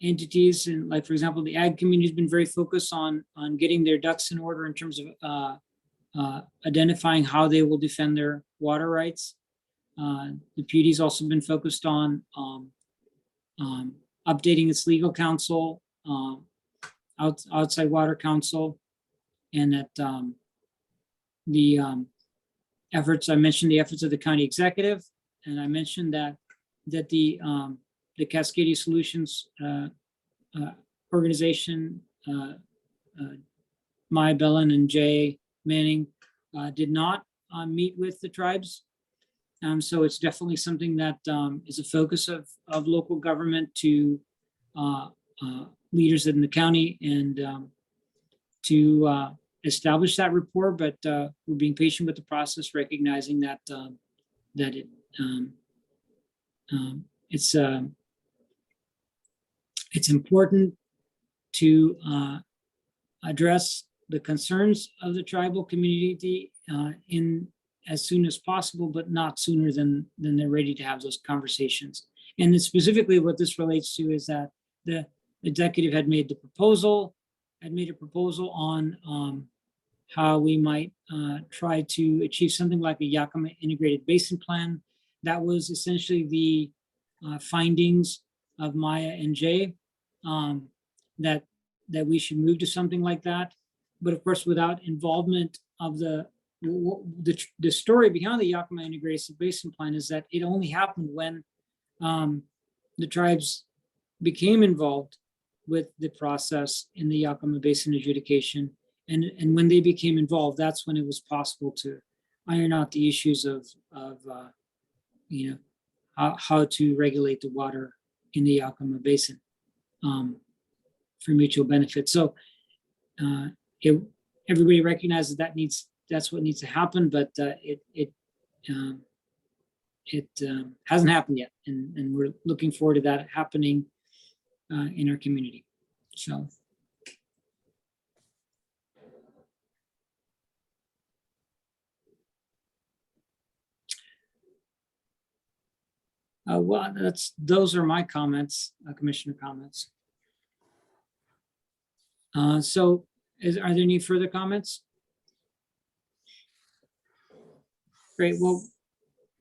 entities, and like, for example, the ag community has been very focused on getting their ducks in order in terms of identifying how they will defend their water rights. The PUD has also been focused on updating its legal counsel, outside water council, and that the efforts, I mentioned the efforts of the county executive, and I mentioned that the Cascadia Solutions organization, Maya Bellin and Jay Manning, did not meet with the tribes. So it's definitely something that is a focus of local government to leaders in the county, and to establish that rapport. But we're being patient with the process, recognizing that it's important to address the concerns of the tribal community in as soon as possible, but not sooner than they're ready to have those conversations. And then specifically what this relates to is that the executive had made a proposal on how we might try to achieve something like a Yakima integrated basin plan. That was essentially the findings of Maya and Jay, that we should move to something like that. But of course, without involvement of the story behind the Yakima integrated basin plan is that it only happened when the tribes became involved with the process in the Yakima Basin adjudication. And when they became involved, that's when it was possible to iron out the issues of you know, how to regulate the water in the Yakima Basin for mutual benefit. So everybody recognizes that's what needs to happen, but it hasn't happened yet, and we're looking forward to that happening in our community. So. Well, those are my comments, Commissioner comments. So are there any further comments? Great. Well,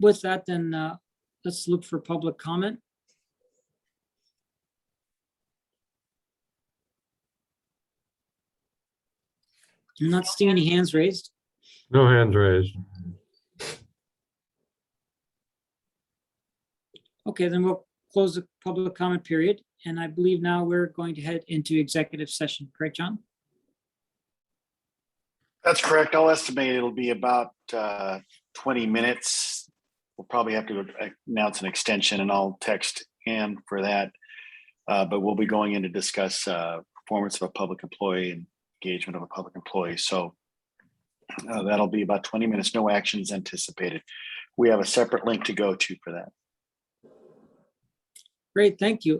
with that, then let's look for public comment. I'm not seeing any hands raised. No hands raised. Okay, then we'll close the public comment period. And I believe now we're going to head into executive session. Correct, John? That's correct. I'll estimate it'll be about 20 minutes. We'll probably have to announce an extension, and I'll text Ann for that. But we'll be going in to discuss performance of a public employee and engagement of a public employee. So that'll be about 20 minutes. No actions anticipated. We have a separate link to go to for that. Great, thank you.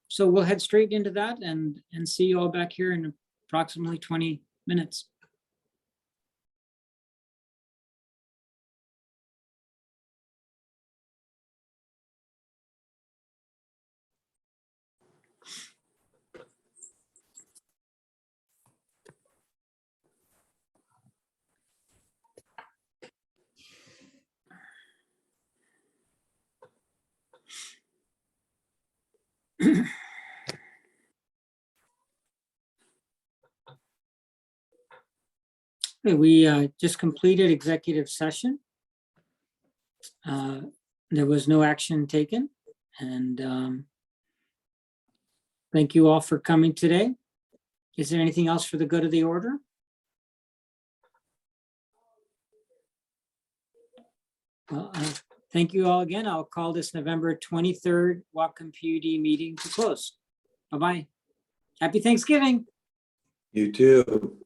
So we'll head straight into that and see you all back here in approximately 20 minutes. Okay, we just completed executive session. There was no action taken, and thank you all for coming today. Is there anything else for the good of the order? Well, Thank you all again. I'll call this November 23rd Whatcom PUD meeting to close. Bye-bye. Happy Thanksgiving. You too.